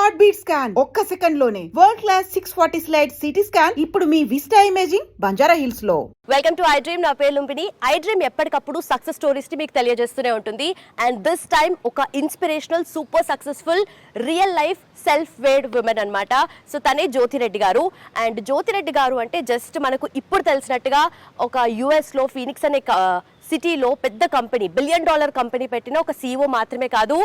Heart beat scan ఒక్క second లోనే world class 640 slide CT scan ఇప్పుడు మీ విస్టా ఇమేజింగ్ బంజారా హిల్స్ లో. Welcome to I dream. నా పేరు లుంబిని. ఐ డ్రీమ్ ఎప్పటికప్పుడు సక్సెస్ స్టోరీస్ ని మీకు తెలియజేస్తూనే ఉంటుంది. అండ్ దిస్ టైమ్ ఒక inspirational super successful real life self made women అన్నమాట. సో తనే జ్యోతిరెడ్డి గారు. అండ్ జ్యోతిరెడ్డి గారు అంటే జస్ట్ మనకు ఇప్పుడు తెలిసినట్టుగా ఒక యుఎస్ లో ఫీనిక్స్ అనే సిటీలో పెద్ద కంపెనీ $1 బిలియన్ కంపెనీ పెట్టిన ఒక CEO మాత్రమే కాదు,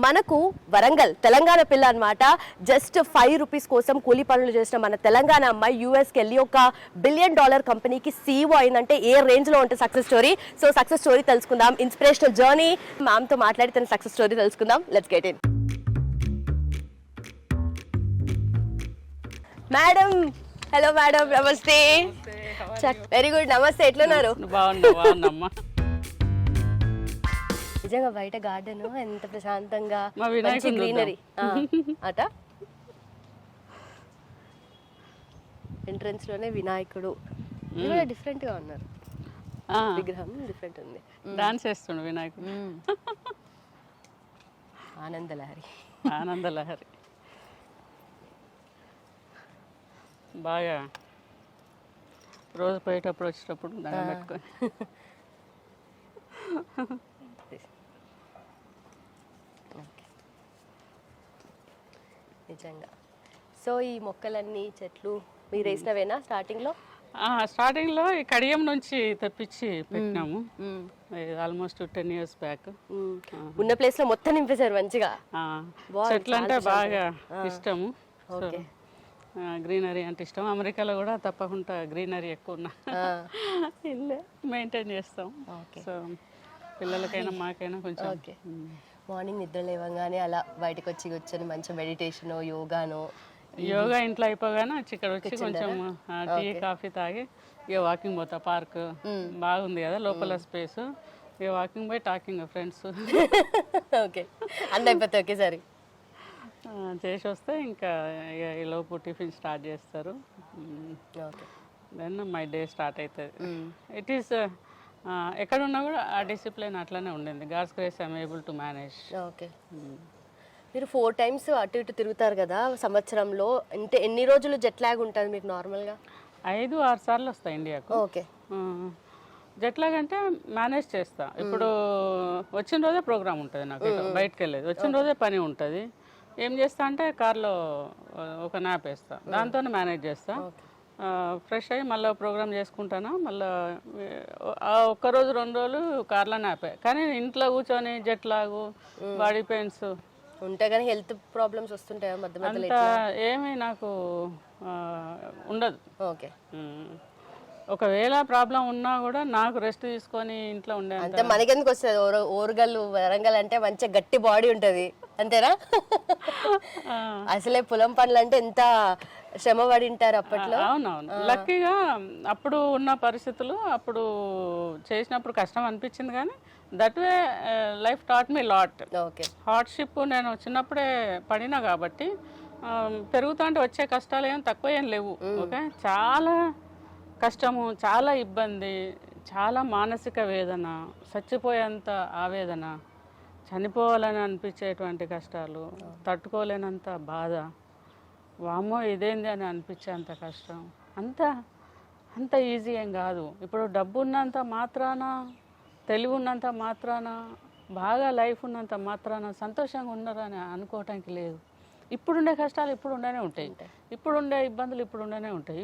మనకు వరంగల్ తెలంగాణ పిల్ల అనమాట. జస్ట్ ₹5 కోసం కూలీ పనులు చేసిన మన తెలంగాణ అమ్మాయి యూఎస్కి వెళ్ళి ఒక $1 బిలియన్ కంపెనీకి CEO అయిందంటే ఏ రేంజ్లో ఉంటుంది success story. So success story తెలుసుకుందాం, ఇన్స్పిరేషనల్ జర్నీ. మ్యామ్తో మాట్లాడి తన సక్సెస్ స్టోరీ తెలుసుకుందాం. Let's get in. Madam, hello madam, నమస్తే. వెరీ గుడ్, నమస్తే. ఎట్లున్నారు? బాగున్నామ్మా. నిజంగా బయట గార్డెన్ ఎంత ప్రశాంతంగా, మంచి గ్రీనరీ. అట ఎంట్రన్స్ లోనే వినాయకుడు డిఫరెంట్ గా ఉన్నారు. విగ్రహం డిఫరెంట్ ఉంది. డాన్స్ చేస్తుండు వినాయకుడు. ఆనందలహరి. ఆనందలహరి బాగా రోజు పోయేటప్పుడు వచ్చేటప్పుడు దండం పెట్టుకొని. నిజంగా. సో ఈ మొక్కలన్నీ చెట్లు మీరు వేసినవేనా స్టార్టింగ్లో? స్టార్టింగ్లో ఈ కడియం నుంచి తెప్పించి పెట్టినాము. Almost 10 years back. ఉన్న ప్లేస్ లో మొత్తం నింపేశారు మంచిగా. చెట్లు అంటే బాగా ఇష్టము. గ్రీనరీ అంటే ఇష్టం. అమెరికాలో కూడా తప్పకుండా గ్రీనరీ ఎక్కువ ఉన్న ఇల్లే మెయింటైన్ చేస్తాం. సో పిల్లలకైనా మాకైనా కొంచెం. మార్నింగ్ నిద్ర లేవగానే అలా బయటకు వచ్చి కూర్చొని మంచి మెడిటేషన్, యోగానో. యోగా ఇంట్లో అయిపోగానే ఇక్కడ వచ్చి కొంచెం టీ కాఫీ తాగి ఇక వాకింగ్ పోతా. పార్క్ బాగుంది కదా లోపల స్పేస్. ఇక వాకింగ్ పోయి టాకింగ్ ఫ్రెండ్స్. ఓకే, అన్నీ అయిపోతాయి ఒకేసారి చేసి వస్తే ఇంకా ఈ లోపు టిఫిన్ స్టార్ట్ చేస్తారు. దెన్ మై డే స్టార్ట్ అవుతుంది. ఇట్ ఈస్ ఎక్కడున్నా కూడా ఆ డిసిప్లిన్ అట్లనే ఉండింది. God's grace I'm able to manage. Okay. మీరు 4 times అటు ఇటు తిరుగుతారు కదా సంవత్సరంలో. అంటే ఎన్ని రోజులు జెట్ లాగ్ ఉంటుంది మీకు నార్మల్గా? 5-6 సార్లు వస్తాయి ఇండియాకు. ఓకే. జెట్ లాగ్ అంటే మేనేజ్ చేస్తా. ఇప్పుడు వచ్చిన రోజే ప్రోగ్రామ్ ఉంటుంది నాకు, బయటకు వెళ్ళేది. వచ్చిన రోజే పని ఉంటుంది. ఏం చేస్తా అంటే కార్లో ఒక నాప్ వేస్తా, దాంతోనే మేనేజ్ చేస్తా. ఫ్రెష్ అయ్యి మళ్ళీ ప్రోగ్రామ్ చేసుకుంటాను. మళ్ళీ ఒక్కరోజు 2 రోజులు కార్లో నాపే. కానీ ఇంట్లో కూర్చొని జెట్ లాగు, బాడీ పెయిన్స్ ఉంటాయి. కానీ హెల్త్ ప్రాబ్లమ్స్ వస్తుంటాయా మధ్య మధ్యలో? అంతా ఏమీ నాకు ఉండదు. ఓకే. ఒకవేళ ప్రాబ్లం ఉన్నా కూడా నాకు రెస్ట్ తీసుకొని ఇంట్లో ఉండే అంటే మనకెందుకు వస్తుంది? ఓరుగల్లు వరంగల్ అంటే మంచిగా గట్టి బాడీ ఉంటుంది అంతేనా? అసలే పొలం పనులు అంటే ఎంత శ్రమ పడి ఉంటారు అప్పట్లో. అవునవును. లక్కీగా అప్పుడు ఉన్న పరిస్థితులు, అప్పుడు చేసినప్పుడు కష్టం అనిపించింది. కానీ that way life taught me lot. Okay. Hardship నేను చిన్నప్పుడే పడినా కాబట్టి పెరుగుతా అంటే వచ్చే కష్టాలు ఏం తక్కువ ఏం లేవు. ఓకే, చాలా కష్టము, చాలా ఇబ్బంది, చాలా మానసిక వేదన, చచ్చిపోయేంత ఆవేదన, చనిపోవాలని అనిపించేటువంటి కష్టాలు, తట్టుకోలేనంత బాధ, వామ్మో ఇదేంది అని అనిపించేంత కష్టం. అంత ఈజీ ఏం కాదు. ఇప్పుడు డబ్బు ఉన్నంత మాత్రాన, తెలివి ఉన్నంత మాత్రాన, బాగా లైఫ్ ఉన్నంత మాత్రాన సంతోషంగా ఉన్నారని అనుకోవటానికి లేదు. ఇప్పుడుండే కష్టాలు ఇప్పుడు ఉండనే ఉంటాయి, ఇప్పుడుండే ఇబ్బందులు ఇప్పుడు ఉండనే ఉంటాయి.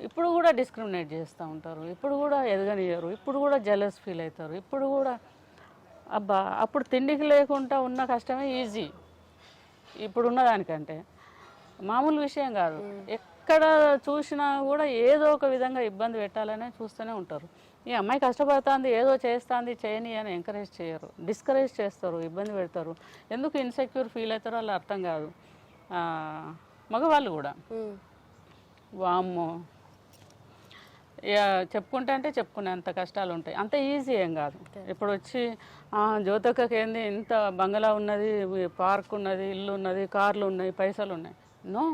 ఇప్పుడు కూడా డిస్క్రిమినేట్ చేస్తూ ఉంటారు, ఇప్పుడు కూడా ఎదగనియరు, ఇప్పుడు కూడా జెలస్ ఫీల్ అవుతారు, ఇప్పుడు కూడా అబ్బా అప్పుడు తిండికి లేకుండా ఉన్న కష్టమే ఈజీ ఇప్పుడు ఉన్నదానికంటే. మామూలు విషయం కాదు. ఎక్కడ చూసినా కూడా ఏదో ఒక విధంగా ఇబ్బంది పెట్టాలనే చూస్తూనే ఉంటారు. ఈ అమ్మాయి కష్టపడుతుంది, ఏదో చేస్తుంది, చేయని అని ఎంకరేజ్ చేయరు, డిస్కరేజ్ చేస్తారు, ఇబ్బంది పెడతారు. ఎందుకు ఇన్సెక్యూర్ ఫీల్ అవుతారో వాళ్ళు అర్థం కాదు. మగవాళ్ళు కూడా వామ్మో ఇక చెప్పుకుంటే అంటే చెప్పుకునేంత కష్టాలు ఉంటాయి. అంత ఈజీ ఏం కాదు. ఇప్పుడు వచ్చి జ్యోతక్కకి ఏంది ఇంత బంగళా ఉన్నది, పార్క్ ఉన్నది, ఇల్లు ఉన్నది, కార్లు ఉన్నాయి, పైసలు ఉన్నాయి. నో,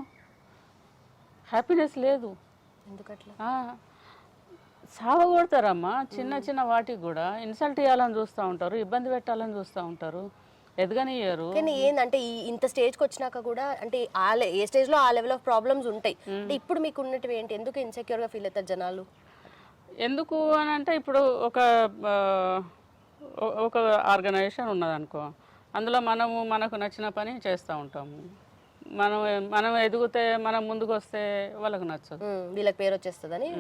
హ్యాపీనెస్ లేదు. ఎందుకట్లా? సావగొడతారమ్మా. చిన్న చిన్న వాటికి కూడా ఇన్సల్ట్ చేయాలని చూస్తూ ఉంటారు, ఇబ్బంది పెట్టాలని చూస్తూ ఉంటారు. ఎదగనియ్యరు. కానీ ఏంటంటే ఇంత స్టేజ్కి వచ్చినాక కూడా అంటే ఏ స్టేజ్లో ఆ లెవెల్ ఆఫ్ ప్రాబ్లమ్స్ ఉంటాయి. అంటే ఇప్పుడు మీకు ఉన్నటివి ఏంటి, ఎందుకు ఇన్సెక్యూర్గా ఫీల్ అవుతారు జనాలు? ఎందుకు అని అంటే ఇప్పుడు ఒక ఆర్గనైజేషన్ ఉన్నదనుకో, అందులో మనకు నచ్చిన పని చేస్తూ ఉంటాము. మనం ఎదిగితే, మనం ముందుకు వస్తే వాళ్ళకు నచ్చదు, వీళ్ళకి పేరు వచ్చేస్తుందని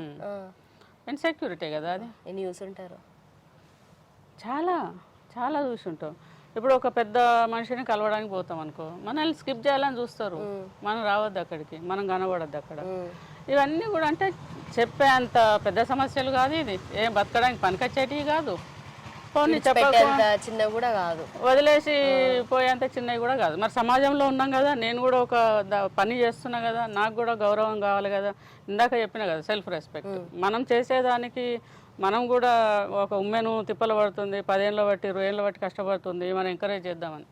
ఇన్సెక్యూరిటీ కదా అది. ఎన్ని యూస్ ఉంటారు, చాలా చాలా చూసి ఉంటాం. ఇప్పుడు ఒక పెద్ద మనిషిని కలవడానికి పోతాం అనుకో, మనల్ని స్కిప్ చేయాలని చూస్తారు, మనం రావద్దు అక్కడికి, మనం కనబడద్దు అక్కడ. ఇవన్నీ కూడా అంటే చెప్పే అంత పెద్ద సమస్యలు కాదు, ఇది ఏం బతకడానికి పనికొచ్చేటివి కాదు, పోనీ చిన్నవి కూడా కాదు, వదిలేసి పోయేంత చిన్నవి కూడా కాదు. మరి సమాజంలో ఉన్నాం కదా, నేను కూడా ఒక పని చేస్తున్నా కదా, నాకు కూడా గౌరవం కావాలి కదా. ఇందాక చెప్పిన కదా, సెల్ఫ్ రెస్పెక్ట్. మనం చేసేదానికి మనం కూడా ఒక ఉమ్మెను తిప్పలు పడుతుంది, 10 ఏళ్ళ బట్టి 20 ఏళ్ళ బట్టి కష్టపడుతుంది, మనం ఎంకరేజ్ చేద్దామని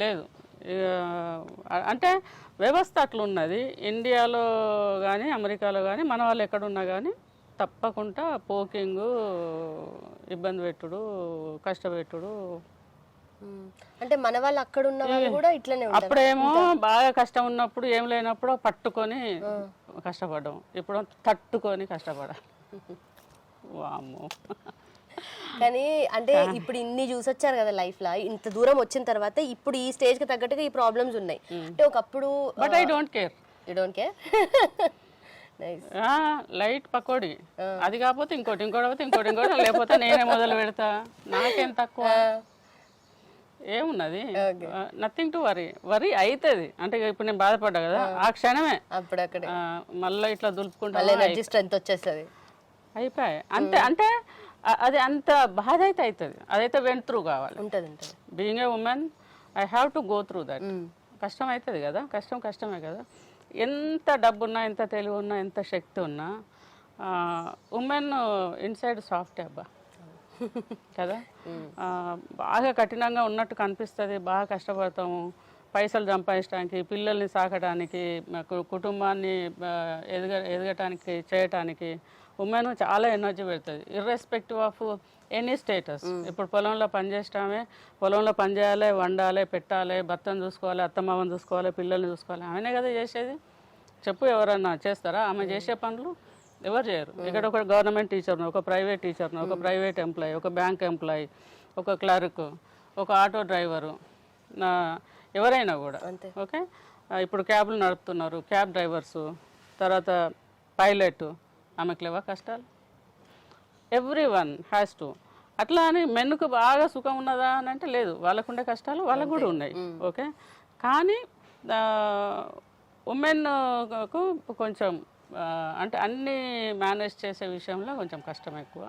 లేదు. అంటే వ్యవస్థ అట్లున్నది. ఇండియాలో కానీ అమెరికాలో కానీ మన వాళ్ళు ఎక్కడున్నా కానీ తప్పకుండా పోకింగు, ఇబ్బంది పెట్టుడు, కష్టపెట్టుడు. అంటే మన వాళ్ళు అక్కడ ఉన్న వాళ్ళు కూడా ఇట్లనే ఉంటారు. అప్పుడేమో బాగా కష్టం ఉన్నప్పుడు, ఏం లేనప్పుడు పట్టుకొని కష్టపడ్డాం, ఇప్పుడు తట్టుకొని కష్టపడాలి. వామ్మో. కానీ అంటే ఇప్పుడు ఇన్ని చూసొచ్చారు కదా లైఫ్ లో, ఇంత దూరం వచ్చిన తర్వాత ఇప్పుడు ఈ స్టేజ్ కి తగ్గట్టుగా ఈ ప్రాబ్లమ్స్ ఉన్నాయి. అంటే ఒకప్పుడు but I don't care. You don't care. Light pakodi, అది కాకపోతే ఇంకోటి లేకపోతే నేనే మొదలు పెడతా, నాకేం తక్కువ, ఏమున్నది, నథింగ్ టు వరీ అవుతుంది. అంటే ఇప్పుడు నేను బాధపడ్డా కదా, ఆ క్షణమే అప్పుడక్కడ మళ్ళీ ఇట్లా దులుపుకుంటా స్ట్రెంత్ వచ్చేస్తుంది, అయిపోయి అంతే. అంటే అది అంత బాధ అయితే అవుతుంది, అదైతే వెంట్ త్రూ కావాలి. Being a women I have to go through that. కష్టం అవుతుంది కదా, కష్టమే కదా. ఎంత డబ్బున్నా, ఎంత తెలివి ఉన్నా, ఎంత శక్తి ఉన్నా, ఉమెన్ ఇన్సైడ్ సాఫ్ట్ అబ్బా కదా. బాగా కఠినంగా ఉన్నట్టు కనిపిస్తుంది, బాగా కష్టపడతాము పైసలు సంపాదించడానికి, పిల్లల్ని సాకడానికి, కుటుంబాన్ని ఎదగటానికి, చేయటానికి ఉమెన్ చాలా ఎనర్జీ పెడుతుంది, ఇర్రెస్పెక్టివ్ ఆఫ్ ఎనీ స్టేటస్. ఇప్పుడు పొలంలో పనిచేస్తామే, పొలంలో పని చేయాలి, వండాలి, పెట్టాలి, భర్తను చూసుకోవాలి, అత్తమామని చూసుకోవాలి, పిల్లల్ని చూసుకోవాలి, ఆమెనే కదా చేసేది. చెప్పు, ఎవరన్నా చేస్తారా? ఆమె చేసే పనులు ఎవరు చేయరు. ఇక్కడ ఒక గవర్నమెంట్ టీచర్ను, ఒక ప్రైవేట్ టీచర్ను, ఒక ప్రైవేట్ ఎంప్లాయీ, ఒక బ్యాంక్ ఎంప్లాయీ, ఒక క్లర్క్, ఒక ఆటో డ్రైవరు, ఎవరైనా కూడా ఓకే. ఇప్పుడు క్యాబ్లు నడుపుతున్నారు, క్యాబ్ డ్రైవర్సు, తర్వాత పైలట్, ఆమెకు లేవా కష్టాలు? Every one has to. అట్లా అని మెన్నుకు బాగా సుఖం ఉన్నదా అని అంటే లేదు, వాళ్ళకుండే కష్టాలు వాళ్ళకు కూడా ఉన్నాయి ఓకే. కానీ ఉమెన్కు కొంచెం అంటే అన్నీ మేనేజ్ చేసే విషయంలో కొంచెం కష్టం ఎక్కువ.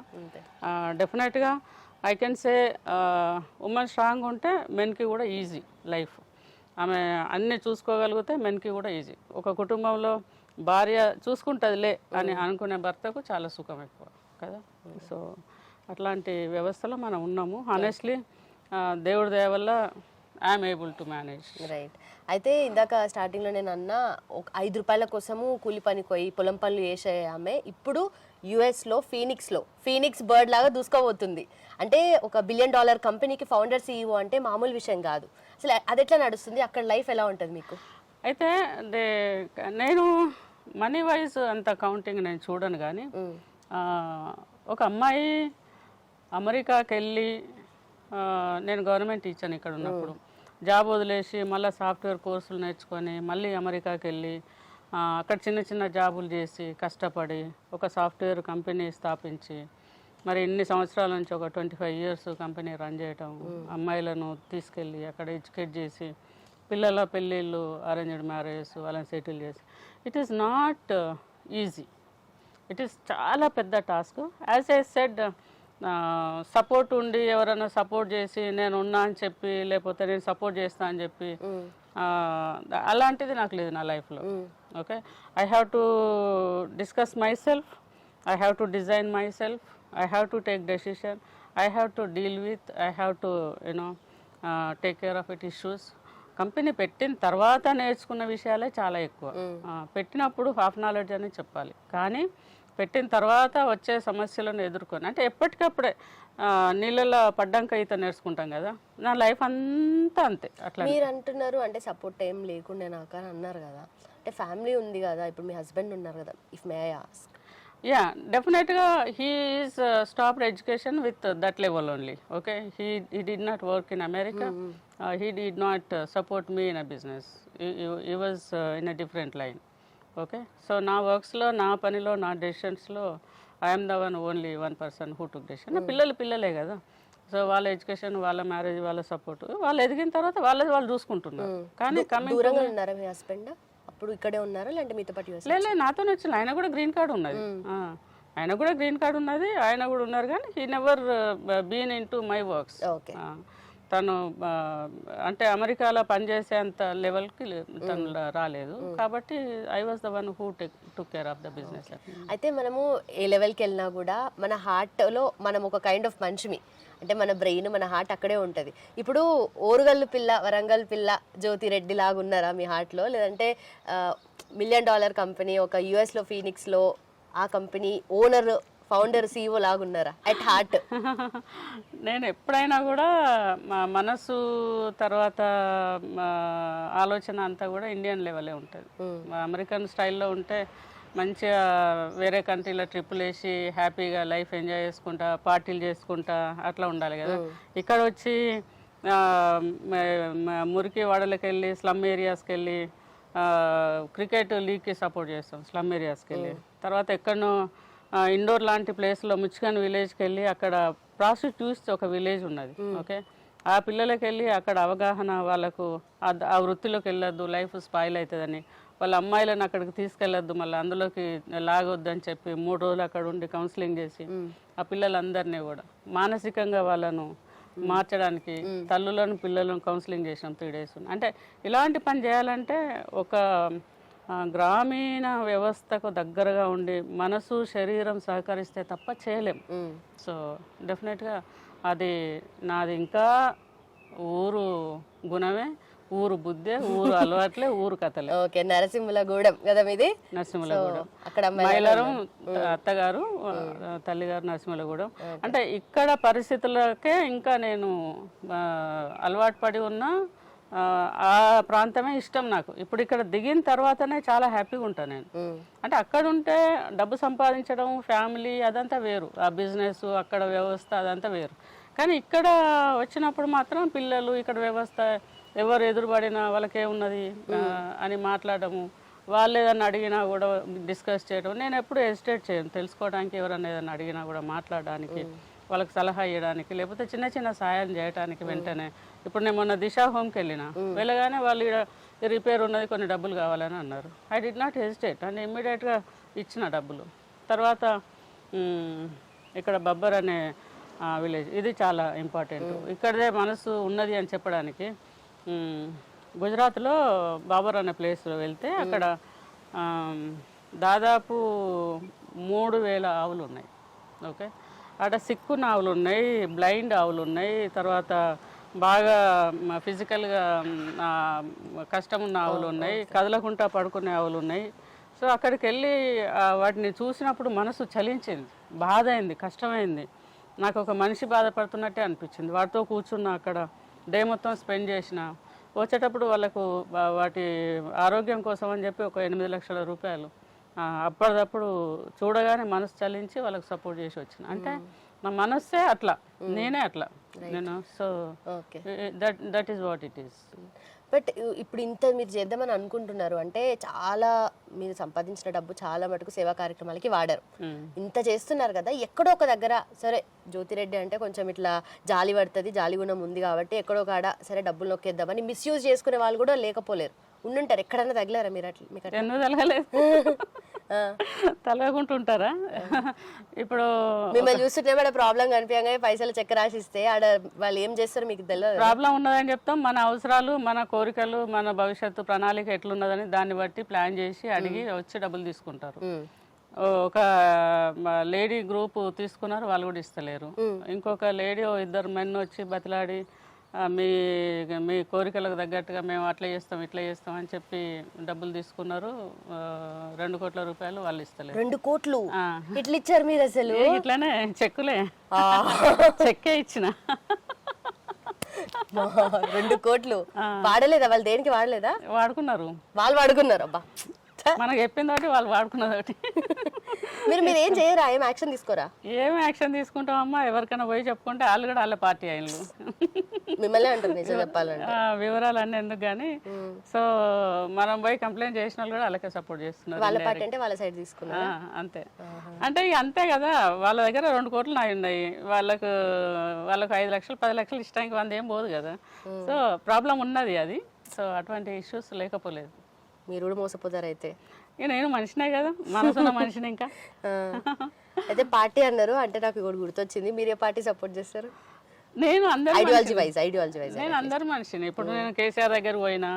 డెఫినెట్గా I can say women strong ఉంటే మెన్కి కూడా ఈజీ లైఫ్. ఆమె అన్నీ చూసుకోగలిగితే మెన్కి కూడా ఈజీ. ఒక కుటుంబంలో భార్య చూసుకుంటుందిలే అని అనుకునే భర్తకు చాలా సుఖం ఎక్కువ కదా. సో అట్లాంటి వ్యవస్థలో మనం ఉన్నాము. హానెస్ట్లీ దేవుడి దయ వల్ల I'm able to manage. Right. అయితే ఇందాక స్టార్టింగ్లో నేను అన్న ఒక 5 రూపాయల కోసము కూలి పనికి పోయి పొలం పనులు చేసే ఆమె ఇప్పుడు యుఎస్లో ఫీనిక్స్ బర్డ్ లాగా దూసుకోబోతుంది. అంటే ఒక $1 బిలియన్ కంపెనీకి ఫౌండర్ CEO అంటే మామూలు విషయం కాదు. అసలు అది ఎట్లా నడుస్తుంది, అక్కడ లైఫ్ ఎలా ఉంటుంది మీకు? అయితే నేను మనీ వైజ్ అంత కౌంటింగ్ నేను చూడను, కానీ ఒక అమ్మాయి అమెరికాకి వెళ్ళి, నేను గవర్నమెంట్ టీచర్ని ఇక్కడ ఉన్నప్పుడు, జాబ్ వదిలేసి మళ్ళీ సాఫ్ట్వేర్ కోర్సులు నేర్చుకొని మళ్ళీ అమెరికాకి వెళ్ళి అక్కడ చిన్న చిన్న జాబులు చేసి కష్టపడి ఒక సాఫ్ట్వేర్ కంపెనీ స్థాపించి, మరి ఇన్ని సంవత్సరాల నుంచి ఒక 25 years కంపెనీ రన్ చేయటం, అమ్మాయిలను తీసుకెళ్ళి అక్కడ ఎడ్యుకేట్ చేసి, పిల్లల పెళ్ళిళ్ళు, అరేంజ్డ్ మ్యారేజెస్, వాళ్ళని సెటిల్ చేసి, it is not easy. It is చాలా పెద్ద task. As I said, support ఉండి ఎవరైనా సపోర్ట్ చేసి నేను ఉన్నా అని చెప్పి, లేకపోతే నేను సపోర్ట్ చేస్తా అని చెప్పి, అలాంటిది నాకు లేదు నా లైఫ్లో okay. I have to discuss my self, I have to design my self, I have to take decision, I have to deal with, I have to take care of it issues. Company పెట్టిన తర్వాత నేర్చుకున్న విషయాలే చాలా ఎక్కువ. పెట్టినప్పుడు half knowledge అని చెప్పాలి, కానీ పెట్టిన తర్వాత వచ్చే సమస్యలను ఎదుర్కొని, అంటే ఎప్పటికప్పుడే నీళ్ళలో పడ్డాక ఈత నేర్చుకుంటాం కదా, నా లైఫ్ అంతా అంతే అట్లా. మీరు అంటున్నారు అంటే సపోర్ట్ ఏం లేకుండే నాకు అని అన్నారు కదా, అంటే ఫ్యామిలీ ఉంది కదా, ఇప్పుడు మీ హస్బెండ్ ఉన్నారు కదా, if may I ask? Yeah, definitely he is stopped education with that level only. Okay, he did not work in America. He did not support me in a business. He was in a different line. Okay, so na works lo, na panilo, na decisions lo, I am the only one person who took decision. Na పిల్లలే కదా, so వాళ్ళ education, వాళ్ళ marriage, వాళ్ళ support, వాళ్ళు ఎదిగిన తర్వాత వాళ్ళు చూసుకుంటున్నారు. కానీ దూరంగా ఉన్నారా మీ హస్బెండ్? అప్పుడు ఇక్కడే ఉన్నారా లేదంటే మీతో పాటు యూఎస్? లేదు, నాతో వచ్చిన ఆయన కూడా గ్రీన్ కార్డ్ ఉన్నది. ఆయన కూడా గ్రీన్ కార్డ్ ఉన్నది, ఆయన కూడా ఉన్నారు. కానీ he never been into my works. తను అంటే అమెరికాలో పనిచేసేంత లెవెల్కి తను రాలేదు. కాబట్టి I was the one who took care of the business. అయితే మనము ఏ లెవెల్కి వెళ్ళినా కూడా మన హార్ట్లో మనం ఒక కైండ్ ఆఫ్ మనిషిమి, అంటే మన బ్రెయిన్, మన హార్ట్ అక్కడే ఉంటుంది. ఇప్పుడు ఓరుగల్లు పిల్ల, వరంగల్ పిల్ల, జ్యోతి రెడ్డి లాగా ఉన్నారా మీ హార్ట్లో? లేదంటే $1 మిలియన్ కంపెనీ, ఒక యుఎస్లో ఫీనిక్స్లో ఆ కంపెనీ ఓనర్, ఫౌండర్, CEO లాగా ఉన్నారా అట్ హార్ట్? నేను ఎప్పుడైనా కూడా మా మనసు తర్వాత ఆలోచన అంతా కూడా ఇండియన్ లెవెలే ఉంటుంది. అమెరికన్ స్టైల్లో ఉంటే మంచిగా వేరే కంట్రీలో ట్రిప్పులు వేసి హ్యాపీగా లైఫ్ ఎంజాయ్ చేసుకుంటా, పార్టీలు చేసుకుంటా అట్లా ఉండాలి కదా. ఇక్కడ వచ్చి మురికి వాడలకు వెళ్ళి, స్లమ్ ఏరియాస్కి వెళ్ళి క్రికెట్ లీగ్కి సపోర్ట్ చేస్తాం స్లమ్ ఏరియాస్కి వెళ్ళి. తర్వాత ఎక్కడనో ఇండోర్ లాంటి ప్లేస్లో ముచ్చుకన్ విలేజ్కి వెళ్ళి అక్కడ ప్రాస్టిట్యూట్స్ ఒక విలేజ్ ఉన్నది. ఓకే, ఆ పిల్లలకి వెళ్ళి అక్కడ అవగాహన, వాళ్ళకు ఆ వృత్తిలోకి వెళ్ళొద్దు, లైఫ్ స్పాయిల్ అవుతుందని, వాళ్ళ అమ్మాయిలను అక్కడికి తీసుకెళ్ళొద్దు, మళ్ళీ అందులోకి లాగొద్దని చెప్పి 3 రోజులు అక్కడ ఉండి కౌన్సిలింగ్ చేసి ఆ పిల్లలందరినీ కూడా మానసికంగా వాళ్ళను మార్చడానికి తల్లులను, పిల్లలను కౌన్సిలింగ్ చేసినాం 3 days. అంటే ఇలాంటి పని చేయాలంటే ఒక గ్రామీణ వ్యవస్థకు దగ్గరగా ఉండి మనసు, శరీరం సహకరిస్తే తప్ప చేయలేం. సో డెఫినెట్గా అది నాది. ఇంకా ఊరు గుణమే, ఊరు బుద్ధే, ఊరు అలవాట్లే, ఊరు కథలే. ఓకే, నరసింహులగూడెం కదా మీది? నరసింహులగూడెం. అక్కడ మైలరం అత్తగారు, తల్లిగారు నరసింహులగూడెం. అంటే ఇక్కడ పరిస్థితులకే ఇంకా నేను అలవాటు పడి ఉన్నా, ఆ ప్రాంతమే ఇష్టం నాకు. ఇప్పుడు ఇక్కడ దిగిన తర్వాతనే చాలా హ్యాపీగా ఉంటాను నేను. అంటే అక్కడ ఉంటే డబ్బు సంపాదించడం, ఫ్యామిలీ అదంతా వేరు, ఆ బిజినెస్, అక్కడ వ్యవస్థ అదంతా వేరు. కానీ ఇక్కడ వచ్చినప్పుడు మాత్రం పిల్లలు, ఇక్కడ వ్యవస్థ, ఎవరు ఎదురుపడినా వాళ్ళకేమున్నది అని మాట్లాడము, వాళ్ళు ఏదన్నా అడిగినా కూడా డిస్కస్ చేయడం. నేను ఎప్పుడు హెసిటేట్ చేయను తెలుసుకోవడానికి, ఎవరన్నా ఏదన్నా అడిగినా కూడా మాట్లాడడానికి, వాళ్ళకి సలహా ఇవ్వడానికి, లేకపోతే చిన్న చిన్న సాయం చేయడానికి వెంటనే. ఇప్పుడు నేను మొన్న దిశ హోమ్కి వెళ్ళగానే వాళ్ళు రిపేర్ ఉన్నది, కొన్ని డబ్బులు కావాలని అన్నారు. ఐ డిడ్ నాట్ హెసిటేట్ అని ఇమ్మీడియట్గా ఇచ్చిన డబ్బులు. తర్వాత ఇక్కడ బబ్బర్ అనే విలేజ్, ఇది చాలా ఇంపార్టెంట్. ఇక్కడే మనసు ఉన్నది అని చెప్పడానికి. గుజరాత్లో బాబర్ అనే ప్లేస్లో వెళ్తే అక్కడ దాదాపు 3000 ఆవులు ఉన్నాయి. ఓకే, అక్కడ సిక్కున్న ఆవులు ఉన్నాయి, బ్లైండ్ ఆవులు ఉన్నాయి, తర్వాత బాగా ఫిజికల్గా కష్టం ఉన్న ఆవులు ఉన్నాయి, కదలకుండా పడుకునే ఆవులు ఉన్నాయి. సో అక్కడికి వెళ్ళి వాటిని చూసినప్పుడు మనసు చలించింది, బాధ అయింది, కష్టమైంది. నాకు ఒక మనిషి బాధపడుతున్నట్టే అనిపించింది. వాటితో కూర్చున్న అక్కడ డే మొత్తం స్పెండ్ చేసిన. వచ్చేటప్పుడు వాళ్ళకు వాటి ఆరోగ్యం కోసం అని చెప్పి ఒక 8 లక్షల రూపాయలు అప్పటిదప్పుడు చూడగానే మనసు చలించి వాళ్ళకి సపోర్ట్ చేసి వచ్చిన. అంటే నా మనస్సే అట్లా, నేనే అట్లా నేను. So that is what it is. But ఇప్పుడు ఇంత మీరు చేద్దామని అనుకుంటున్నారు అంటే చాలా మీరు సంపాదించిన డబ్బు చాలా మటుకు సేవా కార్యక్రమాలకి వాడారు. ఇంత చేస్తున్నారు కదా, ఎక్కడో ఒక దగ్గర సరే జ్యోతిరెడ్డి అంటే కొంచెం ఇట్లా జాలి పడుతుంది, జాలి గుణం ఉంది కాబట్టి ఎక్కడో కాడ సరే డబ్బులు నొక్కేద్దామని మిస్యూజ్ చేసుకునే వాళ్ళు కూడా లేకపోలేరు, ఉండుంటారు. ఎక్కడన్నా తగిలారా మీరు? అట్లా మీకు ఎన్నో తలగలేదు, తలగకుంటుంటారా? ఇప్పుడు మిమ్మల్ని చూస్తుంటే మేడం ప్రాబ్లం కనిపించగా పైసలు చెక్ రాసిస్తే ఆడ వాళ్ళు ఏం చేస్తారు మీకు తెలియదు. ప్రాబ్లం ఉన్నదని చెప్తాం. మన అవసరాలు, మన కోరికలు, మన భవిష్యత్తు ప్రణాళిక ఎట్లున్నదని దాన్ని బట్టి ప్లాన్ చేసి అడిగి వచ్చి డబ్బులు తీసుకుంటారు. ఒక లేడీ గ్రూప్ తీసుకున్నారు, వాళ్ళు కూడా ఇస్తలేరు. ఇంకొక లేడీ 2 మెన్ వచ్చి బతిలాడి మీ కోరికలకు తగ్గట్టుగా మేము అట్లా చేస్తాం ఇట్లా చేస్తాం అని చెప్పి డబ్బులు తీసుకున్నారు. 2 కోట్ల రూపాయలు వాళ్ళు ఇస్తలేరు. 2 కోట్లు ఇట్లా ఇచ్చారు మీరు అసలు? ఇట్లానే చెక్కులే, చెక్కే ఇచ్చిన. 2 కోట్లు వాడలేదా వాళ్ళు? దేనికి వాడలేదా? వాడుకున్నారు. వాళ్ళు వాడుకున్నారు. అబ్బా, మనకు చెప్పింది ఒకటి, వాళ్ళు వాడుకున్నది ఒకటి. మీరు ఏం చేయరా? ఏం యాక్షన్ తీసుకోరా? ఏం యాక్షన్ తీసుకుంటామమ్మా? ఎవరికైనా పోయి చెప్పుకుంటే వాళ్ళు కూడా వాళ్ళ పార్టీ అయ్యిండ్రు. మిమ్మల్ని అంటారు నిజం చెప్పాలంటే. వివరాలు అన్నీ ఎందుకు కానీ, సో మనం పోయి కంప్లైంట్ చేసిన వాళ్ళు కూడా వాళ్ళకే సపోర్ట్ చేస్తున్నారు. వాళ్ళ పార్టీ అంటే వాళ్ళ సైడ్ తీసుకున్నారు. అంతే. అంటే ఇక అంతే కదా, వాళ్ళ దగ్గర 2 కోట్లు నాయి ఉన్నాయి. వాళ్ళకు 5 లక్షలు 10 లక్షలు ఇష్టానికి 100 ఏం పోదు కదా. సో ప్రాబ్లం ఉన్నది అది. సో అటువంటి ఇష్యూస్ లేకపోలేదు. మీరు కూడా మోసపోతారు అయితే. ఇక నేను మనిషినే కదా, మనసున్న మనిషిని. ఇంకా అయితే పార్టీ అన్నారు అంటే నాకు ఇక్కడ గుర్తొచ్చింది. మీరు ఏ పార్టీ సపోర్ట్ చేస్తారు? నేను అందరూ ఐడియాలజీ వైజ్ నేను అందరు మనిషిని. ఇప్పుడు నేను కేసీఆర్ దగ్గరికి పోయినా,